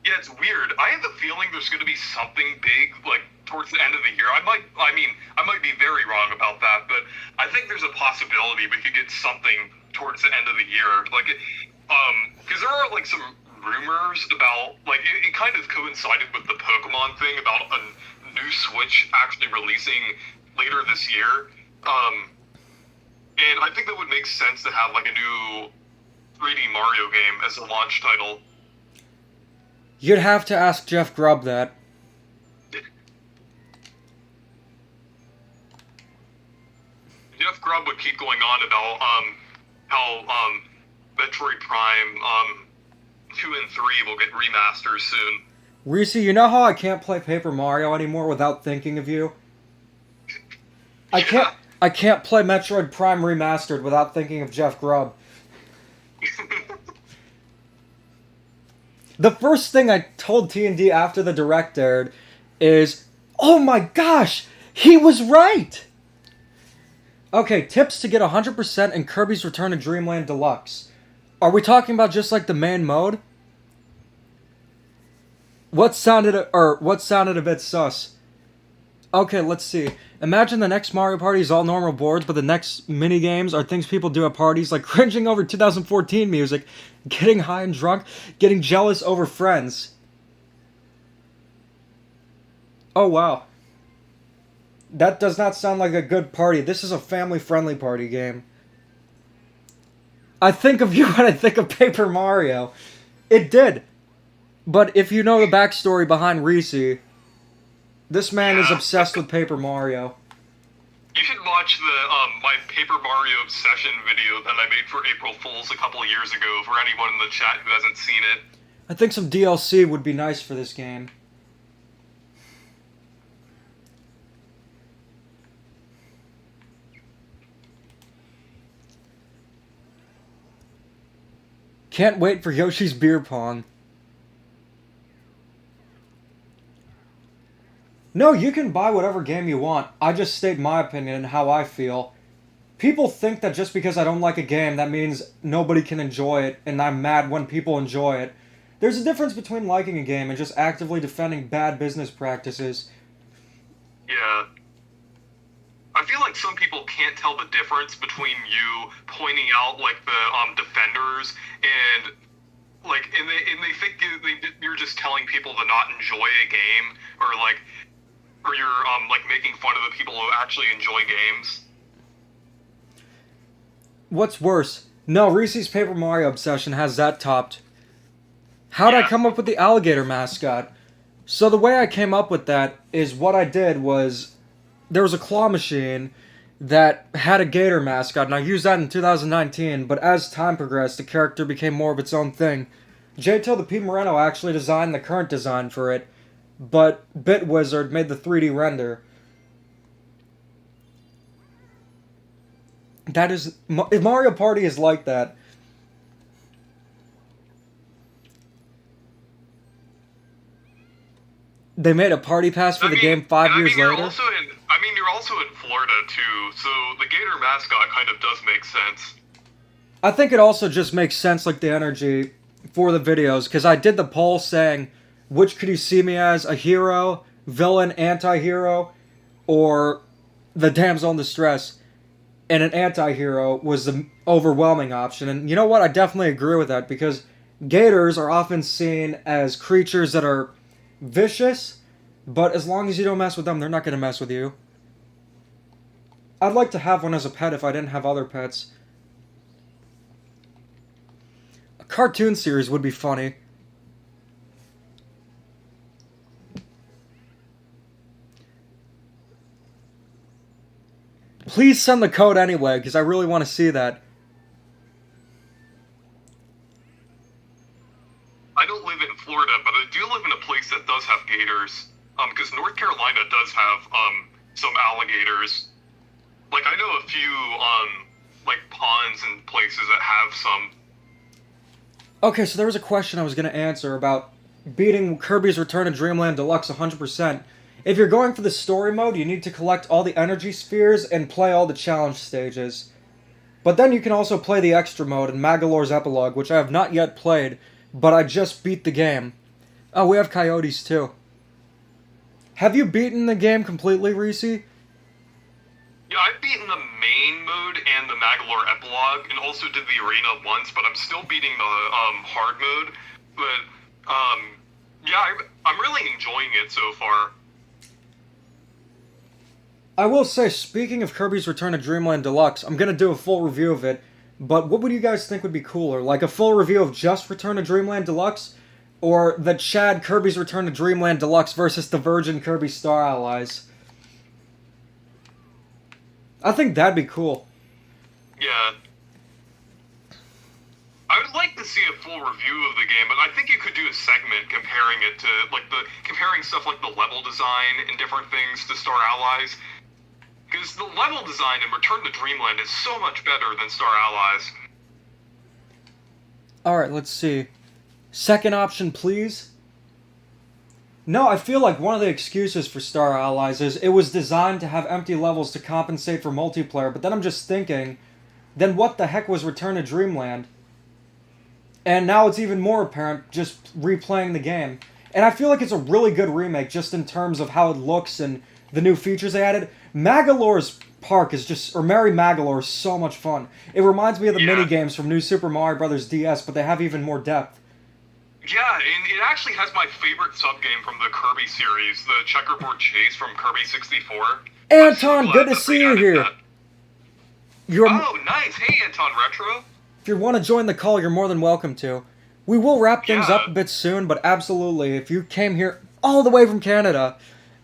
Yeah, it's weird. I have the feeling there's going to be something big, like, towards the end of the year. I might be very wrong about that, but I think there's a possibility we could get something towards the end of the year. Like, because there are, like, some rumors about, like, it kind of coincided with the Pokemon thing about a new Switch actually releasing later this year. And I think that would make sense to have, like, a new 3D Mario game as a launch title. You'd have to ask Jeff Grubb that. Jeff Grubb would keep going on about how Metroid Prime 2 and 3 will get remasters soon. Reese, you know how I can't play Paper Mario anymore without thinking of you? I can't play Metroid Prime Remastered without thinking of Jeff Grubb. The first thing I told T&D after the Direct aired is, oh my gosh, he was right! Okay, tips to get 100% in Kirby's Return to Dreamland Deluxe. Are we talking about just like the main mode? What sounded a bit sus? Okay, let's see. Imagine the next Mario Party is all normal boards, but the next mini-games are things people do at parties, like cringing over 2014 music, getting high and drunk, getting jealous over friends. Oh, wow. That does not sound like a good party. This is a family-friendly party game. I think of you when I think of Paper Mario. It did. But if you know the backstory behind Reese, this man is obsessed with Paper Mario. You should watch the my Paper Mario obsession video that I made for April Fools a couple of years ago for anyone in the chat who hasn't seen it. I think some DLC would be nice for this game. Can't wait for Yoshi's Beer Pong. No, you can buy whatever game you want. I just state my opinion and how I feel. People think that just because I don't like a game, that means nobody can enjoy it, and I'm mad when people enjoy it. There's a difference between liking a game and just actively defending bad business practices. Yeah. I feel like some people can't tell the difference between you pointing out, like, the defenders and, like, and they think you're just telling people to not enjoy a game, or you're, like, making fun of the people who actually enjoy games. What's worse? No, Reese's Paper Mario obsession has that topped. How'd I come up with the alligator mascot? So the way I came up with that is what I did was, there was a claw machine that had a gator mascot, and I used that in 2019, but as time progressed, the character became more of its own thing. J-Till the P. Moreno actually designed the current design for it, but BitWizard made the 3D render. That is... Mario Party is like that. They made a party pass for the game 5 years later. You're also in Florida, too, so the gator mascot kind of does make sense. I think it also just makes sense, like, the energy for the videos, because I did the poll saying, which could you see me as, a hero, villain, anti-hero, or the damsel in distress? And an anti-hero was the overwhelming option, and you know what, I definitely agree with that, because gators are often seen as creatures that are vicious, but as long as you don't mess with them, they're not going to mess with you. I'd like to have one as a pet if I didn't have other pets. cartoon series would be funny. Please send the code anyway, because I really want to see that. I don't live in Florida, but I do live in a place that does have gators. Because North Carolina does have, some alligators. Like, I know a few, like, ponds and places that have some. Okay, so there was a question I was going to answer about beating Kirby's Return to Dreamland Deluxe 100%. If you're going for the story mode, you need to collect all the energy spheres and play all the challenge stages. But then you can also play the extra mode in Magolor's Epilogue, which I have not yet played, but I just beat the game. Oh, we have coyotes too. Have you beaten the game completely, Reese? Yeah, I've beaten the main mode and the Magolor Epilogue, and also did the arena once, but I'm still beating the, hard mode. But, yeah, I'm really enjoying it so far. I will say, speaking of Kirby's Return to Dreamland Deluxe, I'm going to do a full review of it, but what would you guys think would be cooler? Like a full review of just Return to Dreamland Deluxe? Or the Chad Kirby's Return to Dreamland Deluxe versus the Virgin Kirby Star Allies? I think that'd be cool. Yeah. I would like to see a full review of the game, but I think you could do a segment comparing it to, like, comparing stuff like the level design and different things to Star Allies. Because the level design in Return to Dreamland is so much better than Star Allies. Alright, let's see. Second option, please. No, I feel like one of the excuses for Star Allies is it was designed to have empty levels to compensate for multiplayer, but then I'm just thinking, then what the heck was Return to Dreamland? And now it's even more apparent just replaying the game. And I feel like it's a really good remake just in terms of how it looks and the new features they added. Magolor's Park is just, or Merry Magolor is so much fun. It reminds me of the mini games from New Super Mario Bros. DS, but they have even more depth. Yeah, and it actually has my favorite subgame from the Kirby series, the Checkerboard Chase from Kirby 64. Anton, good to see you here. Oh, nice. Hey, Anton Retro. If you want to join the call, you're more than welcome to. We will wrap things up a bit soon, but absolutely, if you came here all the way from Canada,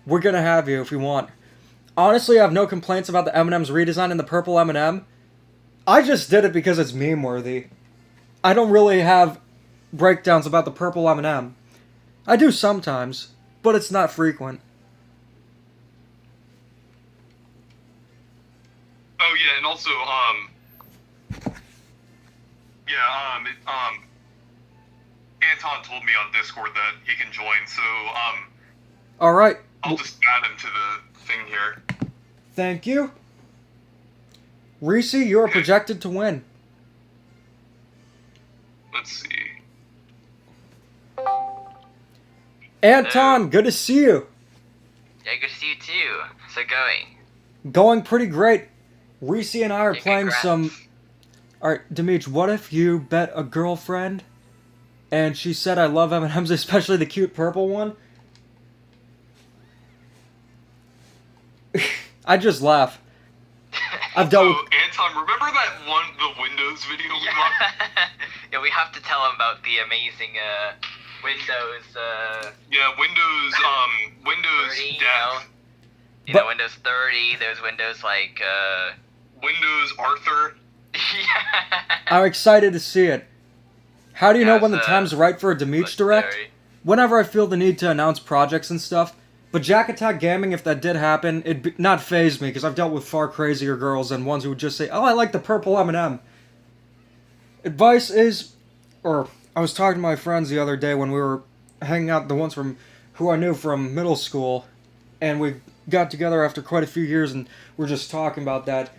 we're going to have you if you want. Honestly, I have no complaints about the M&M's redesign in the purple M&M. I just did it because it's meme-worthy. I don't really have breakdowns about the purple M&M. I do sometimes, but it's not frequent. Oh, yeah, and also, Anton told me on Discord that he can join, so, Alright. I'll just add him to the thing here. Thank you. Reese, you are projected to win. Let's see. Anton, good to see you. Yeah, good to see you too. How's it going? Going pretty great. Reese and I are playing congrats. some... Alright, Demetri, what if you bet a girlfriend and she said I love M&M's, especially the cute purple one? I just laugh. I've dealt with... Anton, remember that one, the Windows video we got? Yeah, we have to tell him about the amazing, Windows, Yeah, Windows 30, Dev. You know, Windows 30, there's Windows, like, Windows Arthur. yeah. I'm excited to see it. How do you know when the it's, time's right for a Demetri Direct? legendary. Whenever I feel the need to announce projects and stuff. But Jack Attack Gaming, if that did happen, it'd not faze me, because I've dealt with far crazier girls than ones who would just say, oh, I like the purple M&M. Advice is, or I was talking to my friends the other day when we were hanging out, the ones from who I knew from middle school, and we got together after quite a few years, and we're just talking about that.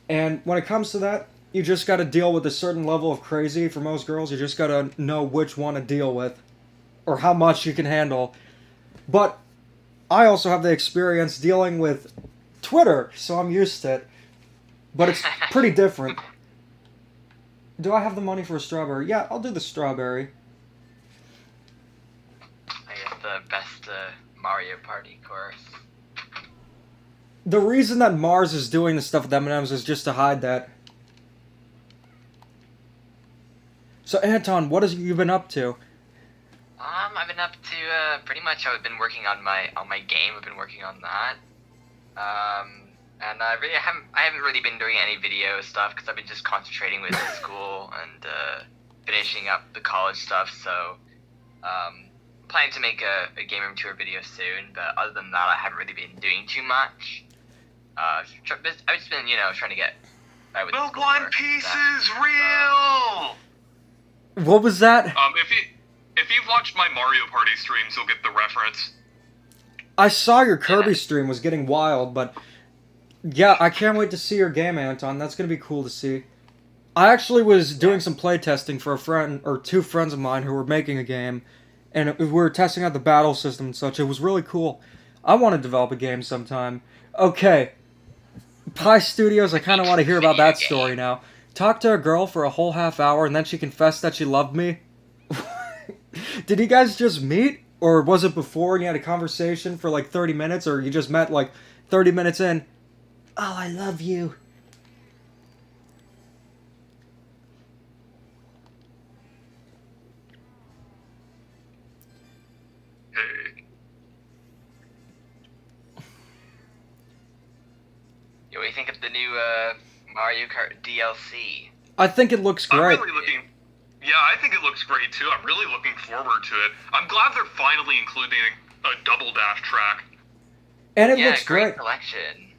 And when it comes to that, you just got to deal with a certain level of crazy for most girls. You just got to know which one to deal with, or how much you can handle. But I also have the experience dealing with Twitter, so I'm used to it. But it's pretty different. Do I have the money for a strawberry? Yeah, I'll do the strawberry. I guess the best, Mario Party course. The reason that Mars is doing the stuff with M&M's is just to hide that. So Anton, what have you been up to? I've been up to pretty much. I've been working on my game. I've been working on that. And I haven't really been doing any video stuff because I've been just concentrating with school and finishing up the college stuff. So, planning to make a Game Room Tour video soon. But other than that, I haven't really been doing too much. I've just been, trying to get by with The school One work Piece and is stuff. real! What was that? If you've watched my Mario Party streams, you'll get the reference. I saw your Kirby stream was getting wild, but yeah, I can't wait to see your game, Anton. That's gonna be cool to see. I actually was doing some playtesting for a friend or two friends of mine who were making a game, and we were testing out the battle system and such. It was really cool. I want to develop a game sometime. Okay, Pie Studios. I kind of want to hear about that story now. Talked to a girl for a whole half hour, and then she confessed that she loved me. Did you guys just meet? Or was it before and you had a conversation for like 30 minutes? Or you just met like 30 minutes in? Oh, I love you. Hey. What do you think of the new Mario Kart DLC? I think it looks great. Yeah, I think it looks great too. I'm really looking forward to it. I'm glad they're finally including a double dash track. And it Yeah, looks great great. collection.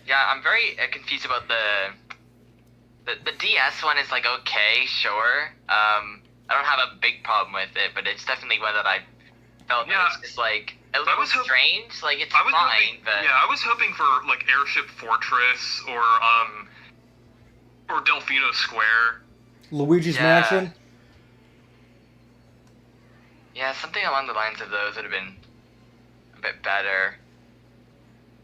Yeah, I'm very confused about the DS one. Is like okay, sure. I don't have a big problem with it, but it's definitely one that I felt that it's just like a little strange. Like it's fine, but yeah, I was hoping for like Airship Fortress or Delfino Square. Luigi's Mansion. Yeah, something along the lines of those would have been a bit better.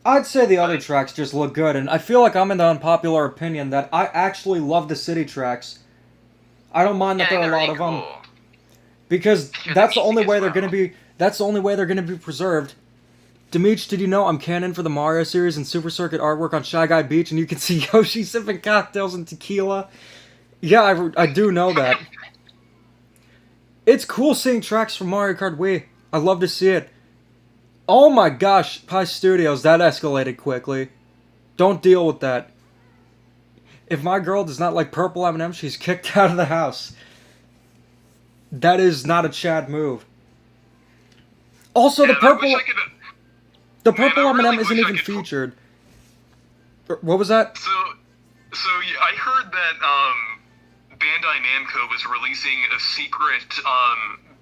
I'd say the other tracks just look good, and I feel like I'm in the unpopular opinion that I actually love the city tracks. I don't mind that there are a lot of them. Because that's the only way they're gonna be. That's the only way they're gonna be preserved. Demeech, did you know I'm canon for the Mario series and Super Circuit artwork on Shy Guy Beach, and you can see Yoshi sipping cocktails and tequila? Yeah, I do know that. It's cool seeing tracks from Mario Kart Wii. I love to see it. Oh my gosh, Pie Studios, that escalated quickly. Don't deal with that. If my girl does not like purple M&M, she's kicked out of the house. That is not a Chad move. Also, the purple M&M isn't even featured. What was that? So yeah, I heard that Bandai Namco was releasing a secret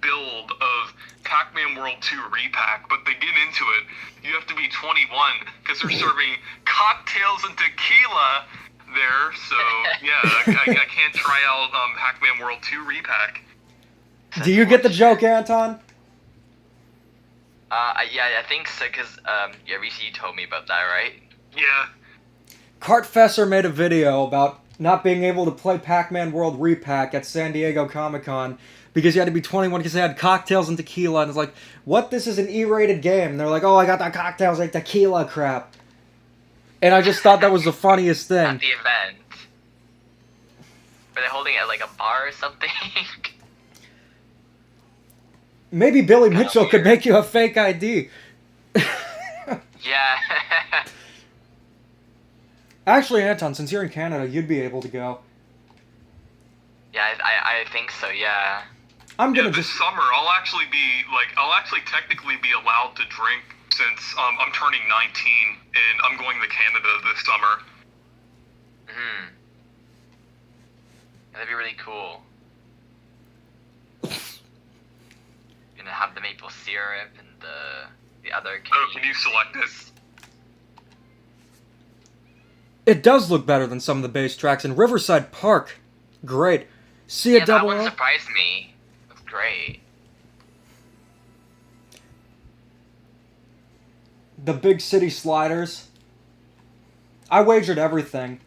build of Pac-Man World 2 repack, but they get into it. You have to be 21 because they're serving cocktails and tequila there. So yeah, I can't try out Pac-Man World 2 repack. Do you get the joke, Anton? Yeah, I think so, because, yeah, recently you told me about that, right? Yeah. Kartfesser made a video about not being able to play Pac-Man World Repack at San Diego Comic-Con because you had to be 21 because they had cocktails and tequila, and it's like, what? This is an E-rated game. And they're like, oh, I got the cocktails like tequila crap. And I just thought that was the funniest thing. At the event. Were they holding it at, like, a bar or something? Maybe Billy Mitchell could make you a fake ID. Yeah. Actually, Anton, since you're in Canada, you'd be able to go. Yeah, I think so, yeah. I'm gonna this summer, I'll actually technically be allowed to drink since I'm turning 19 and I'm going to Canada this summer. That'd be really cool. Gonna have the maple syrup and the other cake. Oh, can you select this? It does look better than some of the base tracks in Riverside Park. Great. See a that double one O? surprised me. That's great. The big city sliders. I wagered everything.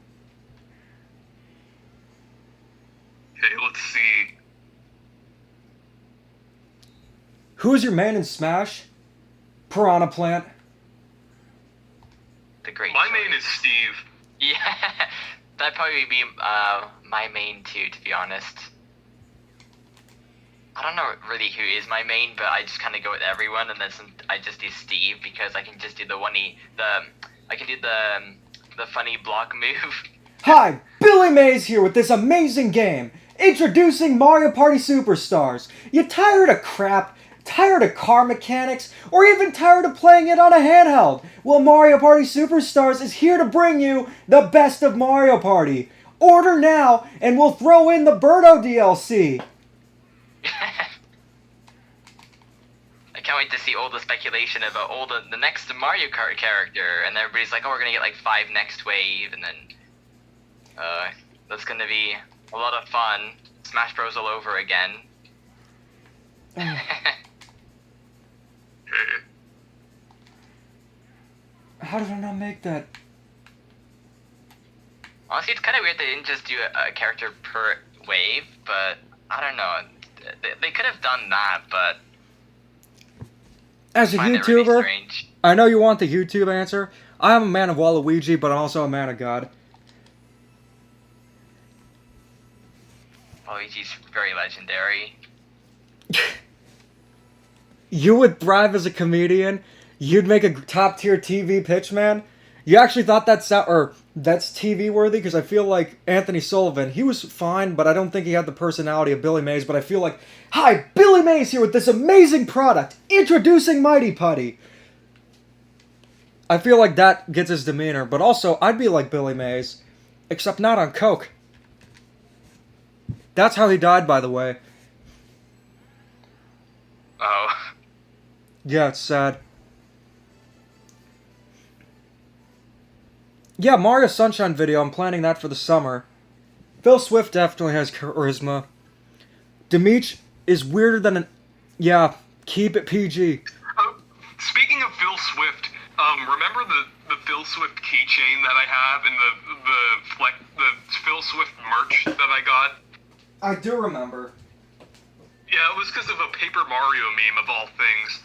Okay, let's see. Who's your man in Smash? Piranha Plant. The great My choice. main is Steve. Yeah. That'd probably be my main too, to be honest. I don't know really who is my main, but I just kind of go with everyone, and then I just do Steve because I can just do I can do the funny block move. Hi, Billy Mays here with this amazing game. Introducing Mario Party Superstars. You tired of crap? Tired of car mechanics? Or even tired of playing it on a handheld? Well, Mario Party Superstars is here to bring you the best of Mario Party. Order now, and we'll throw in the Birdo DLC. I can't wait to see all the speculation about all the next Mario Kart character, and everybody's like, oh, we're gonna get like 5 next wave, and then that's gonna be a lot of fun. Smash Bros all over again. How did I not make that? Honestly, it's kind of weird they didn't just do a character per wave, but I don't know. They could have done that, but As a I find it really YouTuber, strange. I know you want the YouTube answer. I am a man of Waluigi, but I'm also a man of God. Luigi's very legendary. You would thrive as a comedian. You'd make a top tier TV pitch, man. You actually thought that's TV worthy? Because I feel like Anthony Sullivan, he was fine, but I don't think he had the personality of Billy Mays. But I feel like, hi, Billy Mays here with this amazing product, introducing Mighty Putty. I feel like that gets his demeanor, but also I'd be like Billy Mays, except not on coke. That's how he died, by the way. Oh. Yeah, it's sad. Yeah, Mario Sunshine video, I'm planning that for the summer. Phil Swift definitely has charisma. Demeech is weirder than an... Yeah, keep it PG. Speaking of Phil Swift, remember the Phil Swift keychain that I have and the Phil Swift merch that I got? I do remember. Yeah, it was because of a Paper Mario meme of all things.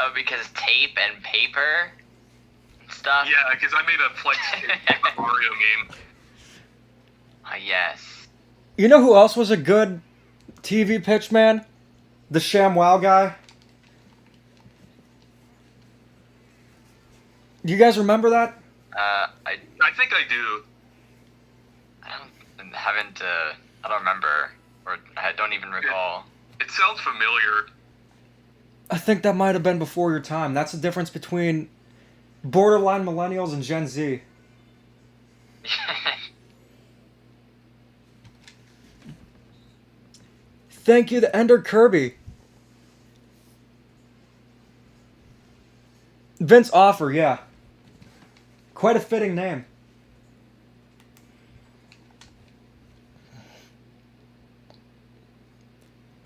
Oh, because tape and paper and stuff? Yeah, because I made a Flex Paper Mario meme. Ah, yes. You know who else was a good TV pitch, man? The ShamWow guy. You guys remember that? I think I do. I don't remember, or I don't even recall. It sounds familiar. I think that might have been before your time. That's the difference between borderline millennials and Gen Z. Thank you, the Ender Kirby. Vince Offer, yeah. Quite a fitting name.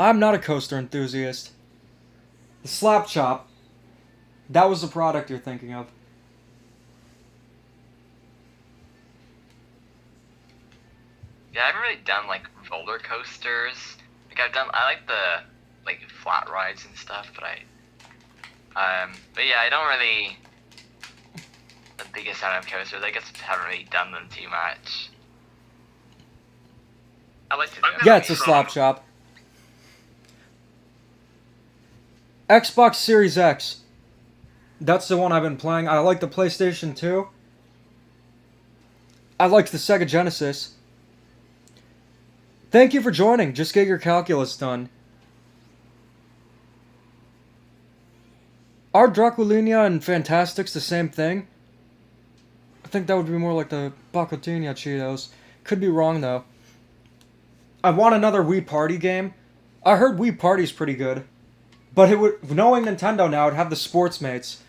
I'm not a coaster enthusiast. The Slap Chop. That was the product you're thinking of. Yeah, I haven't really done like roller coasters. I like the flat rides and stuff, but yeah, I don't really the biggest fan of coasters. I guess I haven't really done them too much. I like to do it. Yeah, it's a Slap Chop. Xbox Series X. That's the one I've been playing. I like the PlayStation 2. I liked the Sega Genesis. Thank you for joining. Just get your calculus done. Are Draculinia and Fantastics the same thing? I think that would be more like the Bacotinia Cheetos. Could be wrong though. I want another Wii Party game. I heard Wii Party's pretty good. But it would, knowing Nintendo now, it'd have the Sports Mates.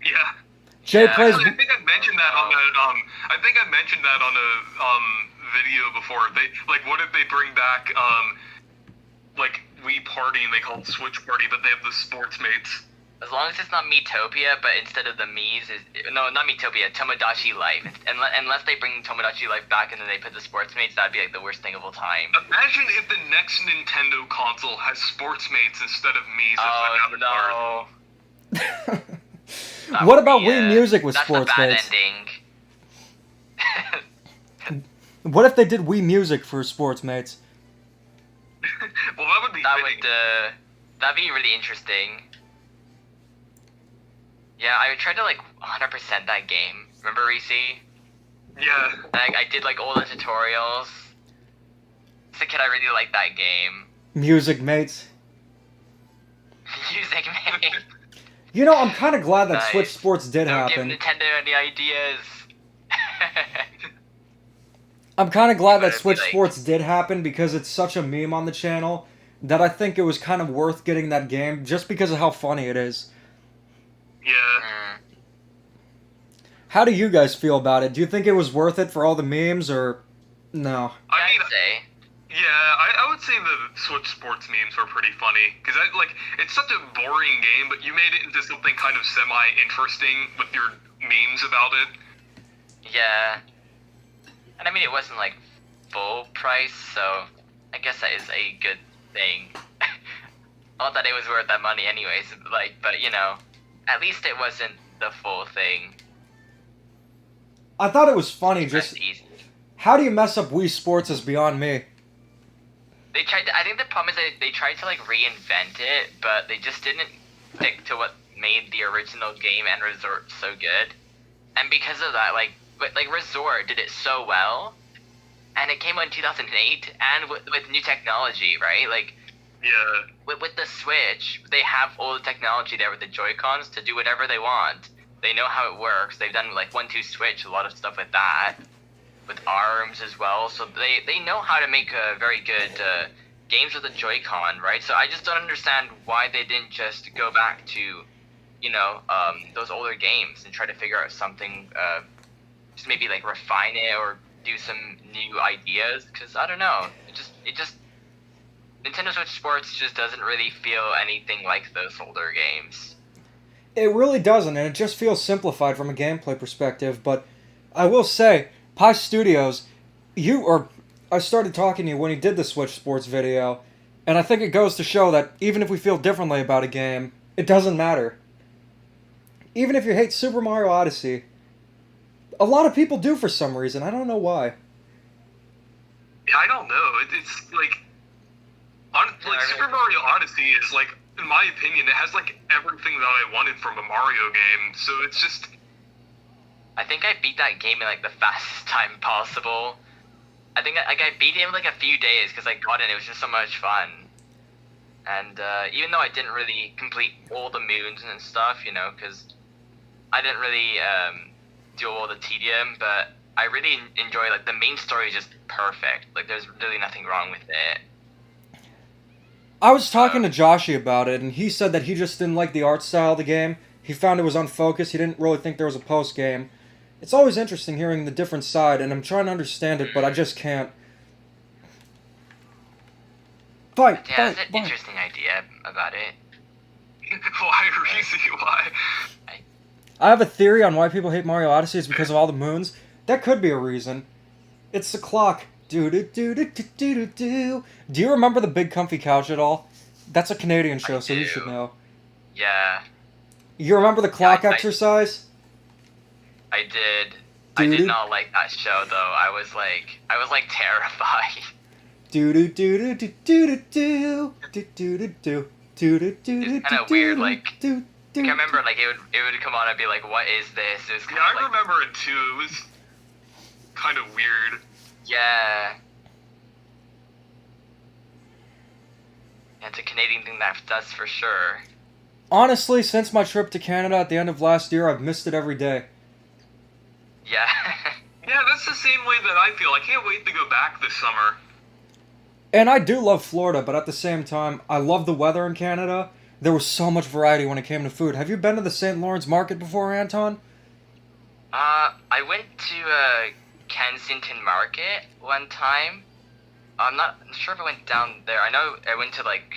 Yeah. Jay plays. Actually, I think I mentioned that on a video before. What if they bring back Wii Party and they call it Switch Party, but they have the Sports Mates. As long as it's not Miitopia, but instead of the Miis no, not Miitopia, Tomodachi Life. Unless they bring Tomodachi Life back and then they put the Sports Mates, that'd be like the worst thing of all time. Imagine if the next Nintendo console has Sports Mates instead of Mii's. Oh no. What about Wii Music with that's Sports a bad Mates? ending. What if they did Wii Music for sports, mates? Well, that would be fitting. That'd be really interesting. Yeah, I tried to like 100% that game. Remember, Reese? Yeah. I did like all the tutorials. As a kid, I really liked that game. Music, mates. Music, man. You know, I'm kind of glad that Nice. Switch Sports did Don't happen. give Nintendo any ideas. I'm kind of glad that But it'd be Switch like- Sports did happen because it's such a meme on the channel that I think it was kind of worth getting that game just because of how funny it is. Yeah. Mm. How do you guys feel about it? Do you think it was worth it for all the memes or no? I mean, I'd say. yeah, I would say the Switch Sports memes were pretty funny because it's such a boring game, but you made it into something kind of semi-interesting with your memes about it. Yeah. And I mean, it wasn't like full price, so I guess that is a good thing. Not that it was worth that money anyways, but you know, at least it wasn't the full thing. I thought it was funny. That's Just easy. how do you mess up Wii Sports is beyond me. They tried to, I think the problem is that they tried to like reinvent it, but they just didn't stick to what made the original game and Resort so good. And because of that, like Resort did it so well, and it came out in 2008, and with new technology, right? Like, Yeah. with the Switch, they have all the technology there with the Joy-Cons to do whatever they want. They know how it works. They've done like 1-2 Switch, a lot of stuff with that, with ARMS as well. So they know how to make very good games with the Joy-Con, right? So I just don't understand why they didn't just go back to, you know, those older games and try to figure out something, just maybe like refine it or do some new ideas. Because I don't know, it just Nintendo Switch Sports just doesn't really feel anything like those older games. It really doesn't, and it just feels simplified from a gameplay perspective. But I will say, Pi Studios, I started talking to you when you did the Switch Sports video, and I think it goes to show that even if we feel differently about a game, it doesn't matter. Even if you hate Super Mario Odyssey, a lot of people do for some reason. I don't know why. Yeah, I don't know. It's like, Super Mario Odyssey is like, in my opinion, it has like everything that I wanted from a Mario game. So it's just, I think I beat that game in like the fastest time possible. I think I beat it in like a few days because I got it. It was just so much fun. And even though I didn't really complete all the moons and stuff, you know, because I didn't really do all the tedium, but I really enjoy, like, the main story is just perfect. Like, there's really nothing wrong with it. I was talking to Joshi about it, and he said that he just didn't like the art style of the game. He found it was unfocused. He didn't really think there was a post-game. It's always interesting hearing the different side, and I'm trying to understand it, but I just can't. Fight! Yeah, that's an interesting idea about it. why, Reese? Why? I have a theory on why people hate Mario Odyssey. It's because of all the moons. That could be a reason. It's the clock. Do-do-do-do-do-do-do. Do you remember the Big Comfy Couch at all? That's a Canadian show, so you do. should know. Yeah, You remember the clock I- exercise? I did. I did not like that show, though. I was like terrified. Do-do-do-do-do-do-do. Do-do-do-do. Do-do-do-do-do-do. It's kinda weird, like, Do-do. I remember, like, it would come on, I'd be like, what is this? It was kind Yeah, of I like, remember it too. It was kind of weird. yeah. It's a Canadian thing that's for sure. Honestly, since my trip to Canada at the end of last year, I've missed it every day. Yeah. Yeah, that's the same way that I feel. I can't wait to go back this summer. And I do love Florida, but at the same time, I love the weather in Canada. There was so much variety when it came to food. Have you been to the St. Lawrence Market before, Anton? I went to Kensington Market one time. I'm not sure if I went down there. I know I went to, like,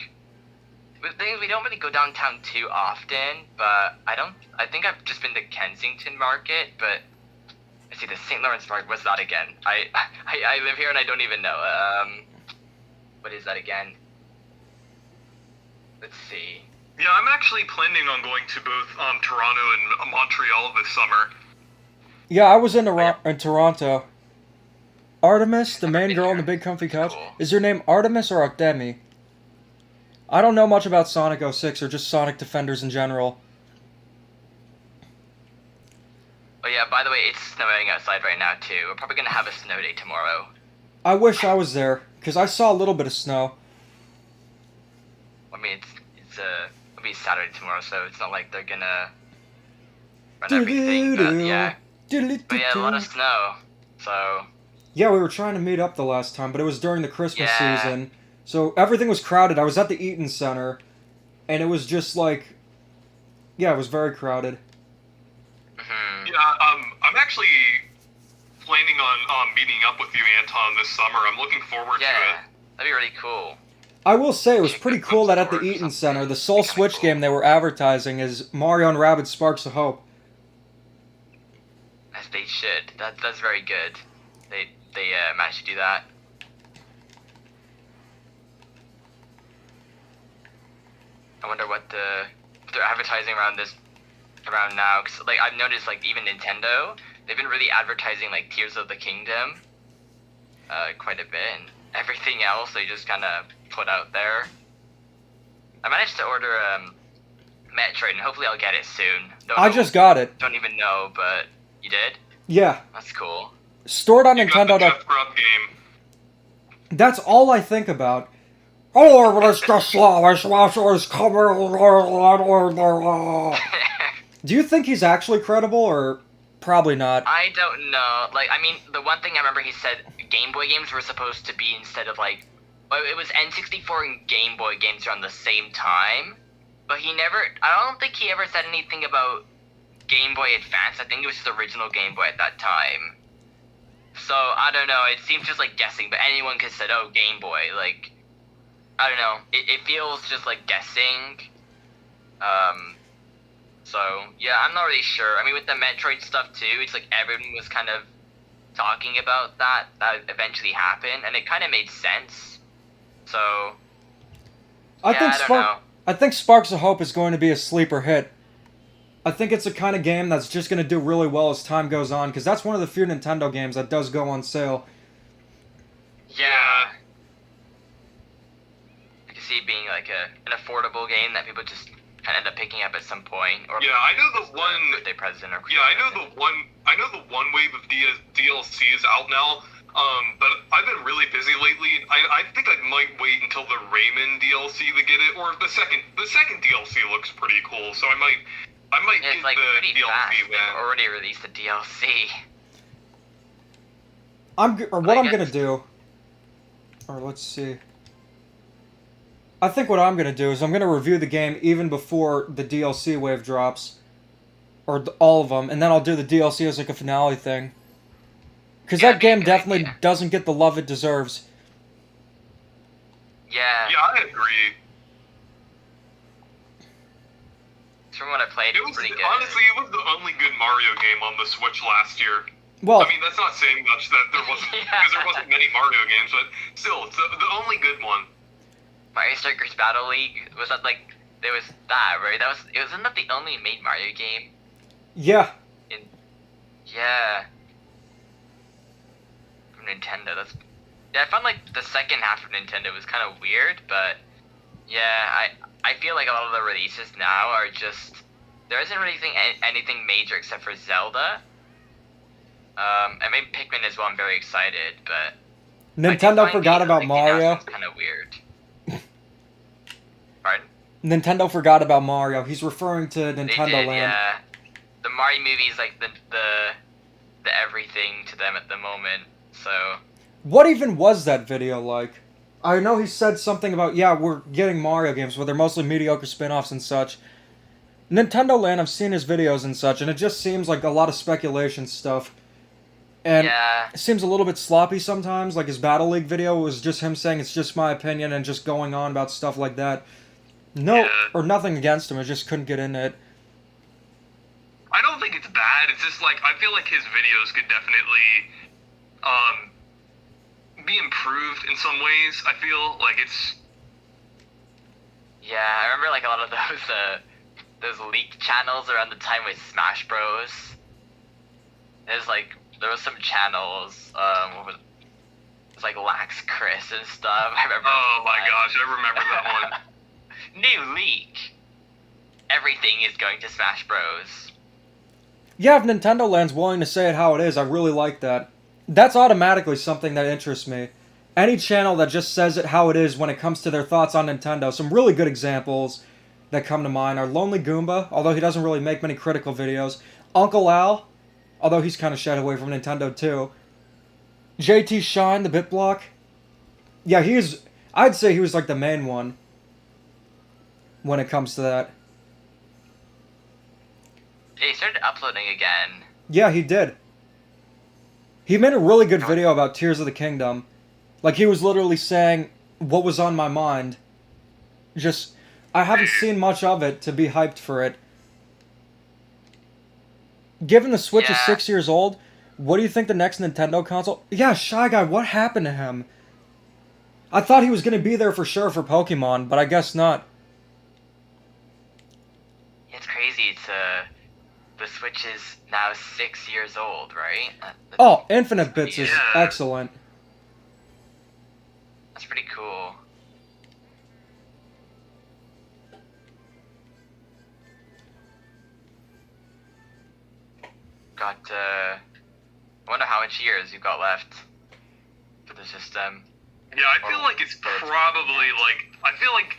we don't really go downtown too often, but I think I've just been to Kensington Market, but let's see, the St. Lawrence Market, what's that again? I live here and I don't even know. What is that again? Let's see. Yeah, I'm actually planning on going to both Toronto and Montreal this summer. Yeah, I was in Toronto. Artemis, the main girl on the big comfy couch. Cool. Is your name Artemis or Artemi? I don't know much about Sonic 06 or just Sonic Defenders in general. Oh yeah, by the way, it's snowing outside right now too. We're probably gonna have a snow day tomorrow. I wish I was there, because I saw a little bit of snow. I mean, it'll be Saturday tomorrow, so it's not like they're gonna run Do-do-do. everything. But yeah, Diddly-doo-doo. but yeah, a lot of snow. So Yeah, we were trying to meet up the last time, but it was during the Christmas Yeah. season. So everything was crowded. I was at the Eaton Center, and it was just like... Yeah, it was very crowded. mhm. Yeah, I'm actually planning on meeting up with you, Anton, this summer. I'm looking forward to Yeah, it. that'd be really cool. I will say, it was Chicken pretty cool that at the bookstore or Eaton something. Center, the sole Kinda Switch cool. game they were advertising is Mario and Rabbids Sparks of Hope. As they should. That's very good. They managed to do that. I wonder what they're advertising around now. Cause like I've noticed, like even Nintendo, they've been really advertising like Tears of the Kingdom, quite a bit, and everything else they just kind of put out there. I managed to order Metroid, and hopefully I'll get it soon. I just got it. Don't even know, but you did? Yeah. That's cool. Stored on You got Nintendo. the Jeff Grubb game. That's all I think about. Oh, Mr. Slavish, is coming. Do you think he's actually credible, or probably not? I don't know. Like, I mean, the one thing I remember he said Game Boy games were supposed to be instead of like, well, it was N64 and Game Boy games around the same time, but I don't think he ever said anything about Game Boy Advance. I think it was just the original Game Boy at that time. So, I don't know, it seems just like guessing, but anyone could have said, oh, Game Boy, like, I don't know, it feels just like guessing. So, yeah, I'm not really sure. I mean, with the Metroid stuff too, it's like everyone was kind of talking about that eventually happened, and it kind of made sense. So, I yeah, think I don't know. I think Sparks of Hope is going to be a sleeper hit. I think it's a kind of game that's just going to do really well as time goes on, because that's one of the few Nintendo games that does go on sale. Yeah. I can see it being like an affordable game that people just kind of end up picking up at some point. Or Yeah, I know the one. birthday present or Yeah, I know the one wave of DLC is out now. But I've been really busy lately. I think I might wait until the Rayman DLC to get it, or the second DLC looks pretty cool, so I might Yeah, get it's like the pretty DLC fast. then. They've already released the DLC. What I'm gonna do, or let's see. I think what I'm gonna do is I'm gonna review the game even before the DLC wave drops, or all of them, and then I'll do the DLC as like a finale thing. Because Yeah, that game that'd be a good definitely idea. doesn't get the love it deserves. Yeah. Yeah, I agree. From what I played, It it was was pretty good. honestly, it was the only good Mario game on the Switch last year. Well, I mean, that's not saying much that there wasn't because there wasn't many Mario games, but still, it's the only good one. Mario Strikers Battle League, was that like, there was that, right? Wasn't that the only made Mario game? yeah. Yeah. From Nintendo, yeah, I found like the second half of Nintendo was kind of weird, but yeah, I feel like a lot of the releases now are just, there isn't really anything major except for Zelda. I mean Pikmin as well, I'm very excited, but Nintendo forgot about Mario. Kind of weird. Pardon? Nintendo forgot about Mario. He's referring to They Nintendo did, Land. yeah. The Mario movie is like the everything to them at the moment. So What even was that video like? I know he said something about, yeah, we're getting Mario games, but they're mostly mediocre spin-offs and such. Nintendo Land, I've seen his videos and such, and it just seems like a lot of speculation stuff. And yeah, it seems a little bit sloppy sometimes, like his Battle League video was just him saying it's just my opinion and just going on about stuff like that. No, Yeah. or nothing against him, I just couldn't get into it. I don't think it's bad. It's just like I feel like his videos could definitely be improved in some ways. I feel like it's yeah. I remember like a lot of those leaked channels around the time with Smash Bros. There was some channels. It's like Lax Chris and stuff. I remember. Oh my gosh, I remember that one. New leak. Everything is going to Smash Bros. Yeah, if Nintendo Land's willing to say it how it is, I really like that. That's automatically something that interests me. Any channel that just says it how it is when it comes to their thoughts on Nintendo. Some really good examples that come to mind are Lonely Goomba, although he doesn't really make many critical videos. Uncle Al, although he's kind of shied away from Nintendo too. JT Shine, the BitBlock. Yeah, I'd say he was like the main one when it comes to that. Yeah, he started uploading again. Yeah, he did. He made a really good video about Tears of the Kingdom. Like, he was literally saying what was on my mind. Just, I haven't seen much of it to be hyped for it. Given the Switch is 6 years old, what do you think the next Nintendo console... Yeah, Shy Guy, what happened to him? I thought he was going to be there for sure for Pokemon, but I guess not. It's crazy. It's the Switch is now 6 years old, right? Oh, Infinite Bits is Yeah. excellent. That's pretty cool. I wonder how much years you've got left for the system. Yeah, I feel like it's probably like, I feel like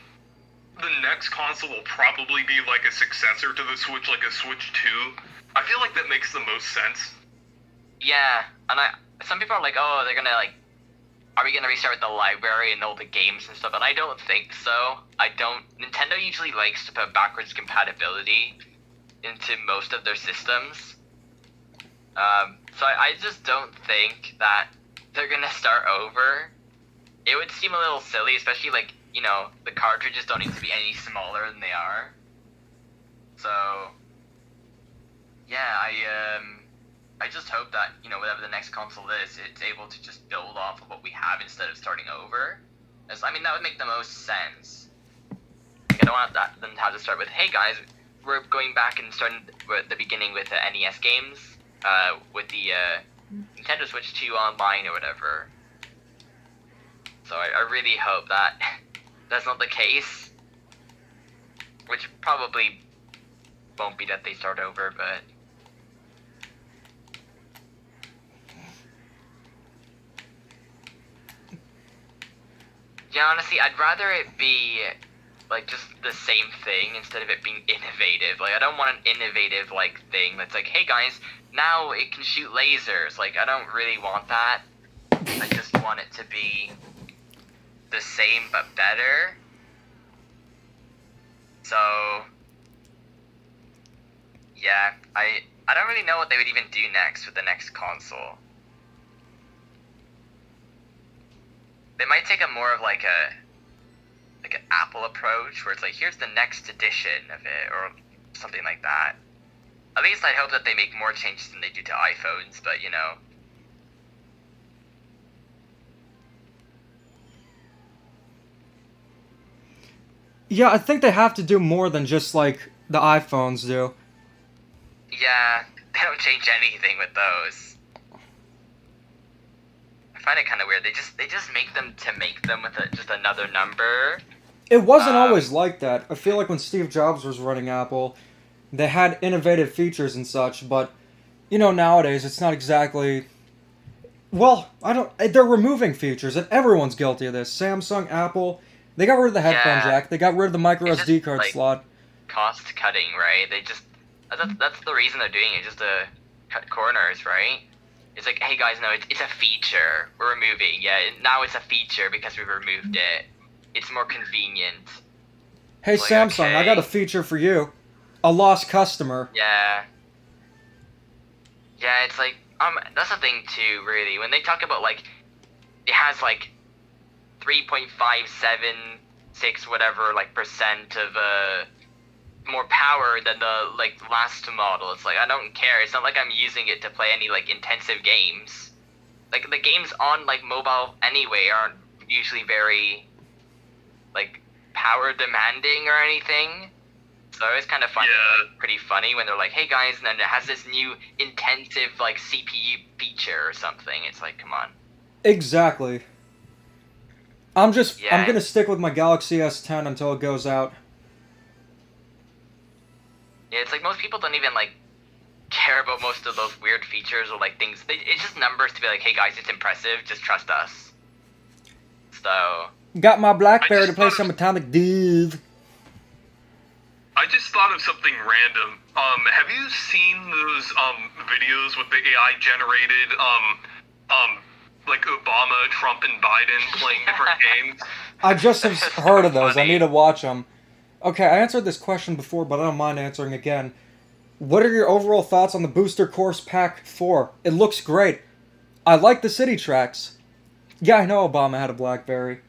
the next console will probably be like a successor to the Switch, like a Switch 2. I feel like that makes the most sense. Yeah, and some people are like, oh, they're gonna like, are we gonna restart the library and all the games and stuff? And I don't think so. Nintendo usually likes to put backwards compatibility into most of their systems. So I just don't think that they're gonna start over. It would seem a little silly, especially like, you know, the cartridges don't need to be any smaller than they are. So, yeah, I just hope that, you know, whatever the next console is, it's able to just build off of what we have instead of starting over. I mean, that would make the most sense. Like, I don't want them to have to start with, hey guys, we're going back and starting at the beginning with the NES games, with the Nintendo Switch 2 online or whatever. So I really hope that that's not the case. Which probably won't be that they start over, but... Yeah, honestly, I'd rather it be, like, just the same thing instead of it being innovative. Like, I don't want an innovative, like, thing that's like, hey guys, now it can shoot lasers. Like, I don't really want that. I just want it to be the same but better. So, yeah, I don't really know what they would even do next with the next console. They might take a more of like an Apple approach, where it's like, here's the next edition of it, or something like that. At least I'd hope that they make more changes than they do to iPhones, but you know. Yeah, I think they have to do more than just like the iPhones do. Yeah, they don't change anything with those. I find it kind of weird. They just make them with just another number. It wasn't always like that. I feel like when Steve Jobs was running Apple, they had innovative features and such, but you know, nowadays it's not exactly. Well, they're removing features, and everyone's guilty of this. Samsung, Apple, they got rid of the headphone jack. They got rid of the micro It's SD just, card like, slot. Cost cutting, right? That's the reason they're doing it, just to cut corners, right? It's like, hey guys, no, it's a feature. We're removing. Yeah, now it's a feature because we removed it. It's more convenient. Hey like, Samsung, okay. I got a feature for you. A lost customer. Yeah. Yeah, it's like, that's the thing too, really. When they talk about, like, it has, like, 3.576 whatever, like, percent of, more power than the, like, last model. It's like, I don't care. It's not like I'm using it to play any, like, intensive games. Like, the games on, like, mobile anyway aren't usually very, like, power demanding or anything. So I always kind of find it, like, pretty funny when they're like, hey guys, and then it has this new intensive, like, CPU feature or something. It's like, come on. Exactly. I'm Yeah. gonna stick with my Galaxy S10 until it goes out. Yeah, it's like most people don't even like care about most of those weird features or like things. It's just numbers to be like, hey guys, it's impressive. Just trust us. So. Got my BlackBerry I to just play thought some of- Atomic Div. I just thought of something random. Have you seen those videos with the AI generated like Obama, Trump, and Biden playing different games? I just have That's heard so of those. I funny. need to watch them. Okay, I answered this question before, but I don't mind answering again. What are your overall thoughts on the Booster Course Pack 4? It looks great. I like the city tracks. Yeah, I know Obama had a BlackBerry.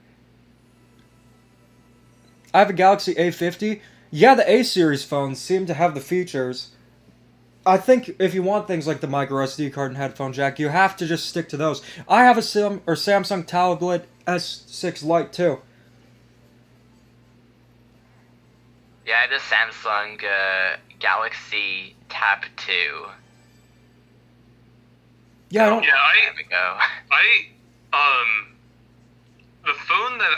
I have a Galaxy A50. Yeah, the A-series phones seem to have the features. I think if you want things like the micro SD card and headphone jack, you have to just stick to those. I have a Samsung tablet S6 Lite too. Yeah, I have the Samsung Galaxy Tab 2. Yeah, I don't. Yeah, There we go. The phone that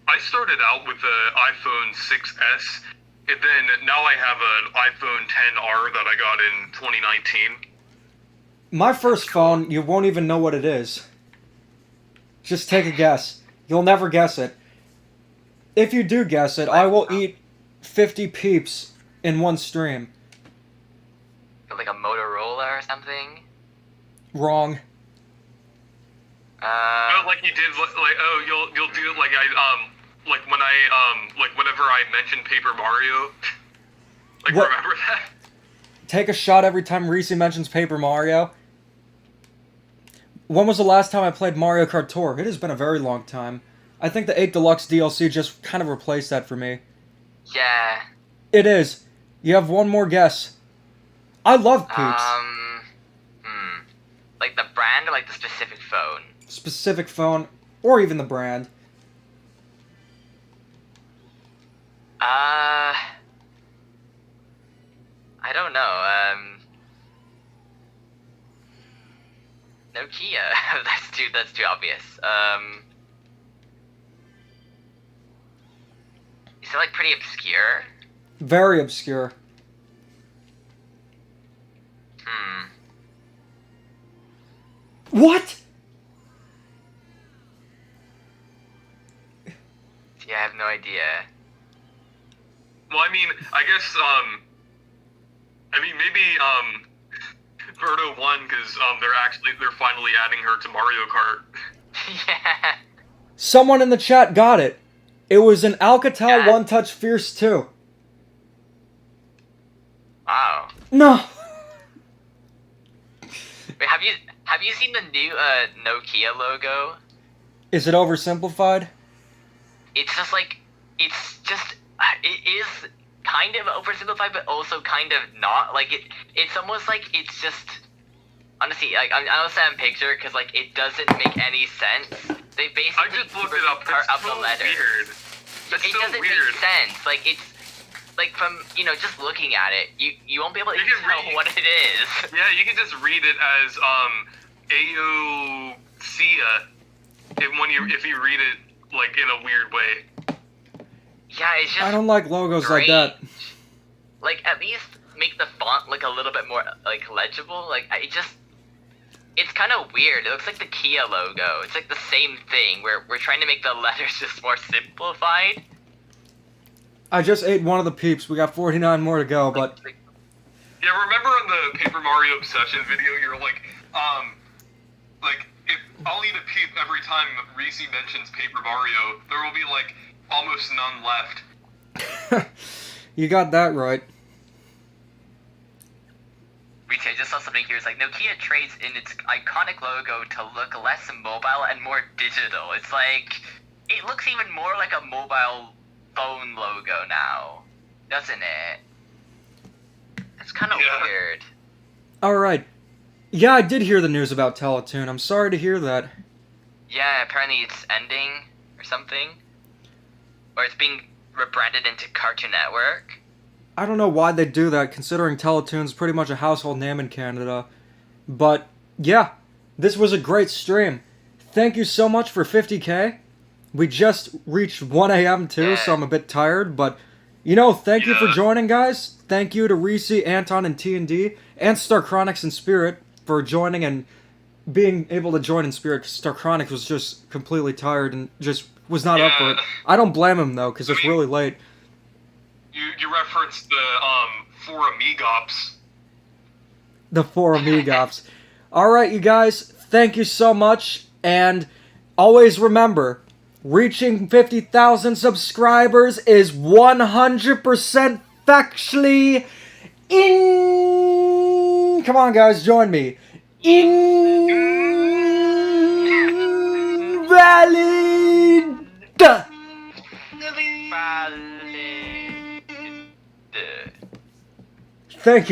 I started out with the iPhone 6s, and then now I have an iPhone 10R that I got in 2019. My first phone, you won't even know what it is. Just take a guess. You'll never guess it. If you do guess it, I will eat 50 peeps in one stream. Like a Motorola or something. Wrong. Oh, like you did, like you'll do it like I like when I like whenever I mentioned Paper Mario. Like What? remember that? Take a shot every time Reese mentions Paper Mario. When was the last time I played Mario Kart Tour? It has been a very long time. I think the 8 Deluxe DLC just kind of replaced that for me. Yeah. It is. You have one more guess. I love Peeps. Like the brand or like the specific phone? Specific phone, or even the brand. I don't know. Nokia. That's too obvious. Is it like pretty obscure? Very obscure. What? Yeah, I have no idea. Well, I mean, I guess maybe Birdo won because they're finally adding her to Mario Kart. Yeah. Someone in the chat got it. It was an Alcatel Yeah. One Touch Fierce 2. Wow. No. Wait, have you seen the new Nokia logo? Is it oversimplified? It's just like it is kind of oversimplified, but also kind of not. Like it's almost like it's just honestly like I don't say I'm picture because like it doesn't make any sense. They basically I just looked it up. part It's of so the letter. weird. That's It so doesn't weird. make sense. Like it's like from just looking at it, you won't be able to You can tell read- what it is. Yeah, you can just read it as Aocia, if you read it like in a weird way. Yeah, it's just I don't like logos like that. Like at least make the font like a little bit more like legible. Like it's kind of weird. It looks like the Kia logo. It's like the same thing where we're trying to make the letters just more simplified. I just ate one of the Peeps. We got 49 more to go, but Yeah, remember in the Paper Mario Obsession video, you're like if I'll eat a peep every time Reese mentions Paper Mario, there will be like almost none left. you got that right. I just saw something here. It's like Nokia trades in its iconic logo to look less mobile and more digital. It's like it looks even more like a mobile phone logo now, doesn't it? It's kind of Yeah. weird. Alright. Yeah, I did hear the news about Teletoon. I'm sorry to hear that. Yeah, apparently it's ending or something, or it's being rebranded into Cartoon Network. I don't know why they do that, considering Teletoon's pretty much a household name in Canada. But, yeah, this was a great stream. thank you so much for 50K. We just reached 1 a.m. too, so I'm a bit tired, but you know, thank you for joining, guys. Thank you to Reese, Anton, and T&D, and Starchronics and Spirit for joining and being able to join in spirit, because Starchronics was just completely tired and just was not up for it. I don't blame him, though, because it's really late. You referenced the, 4 Amigops. The 4 Amigops. Alright, you guys, thank you so much, and always remember, reaching 50,000 subscribers is 100% factually Come on, guys, join me. Invalid! Thank you.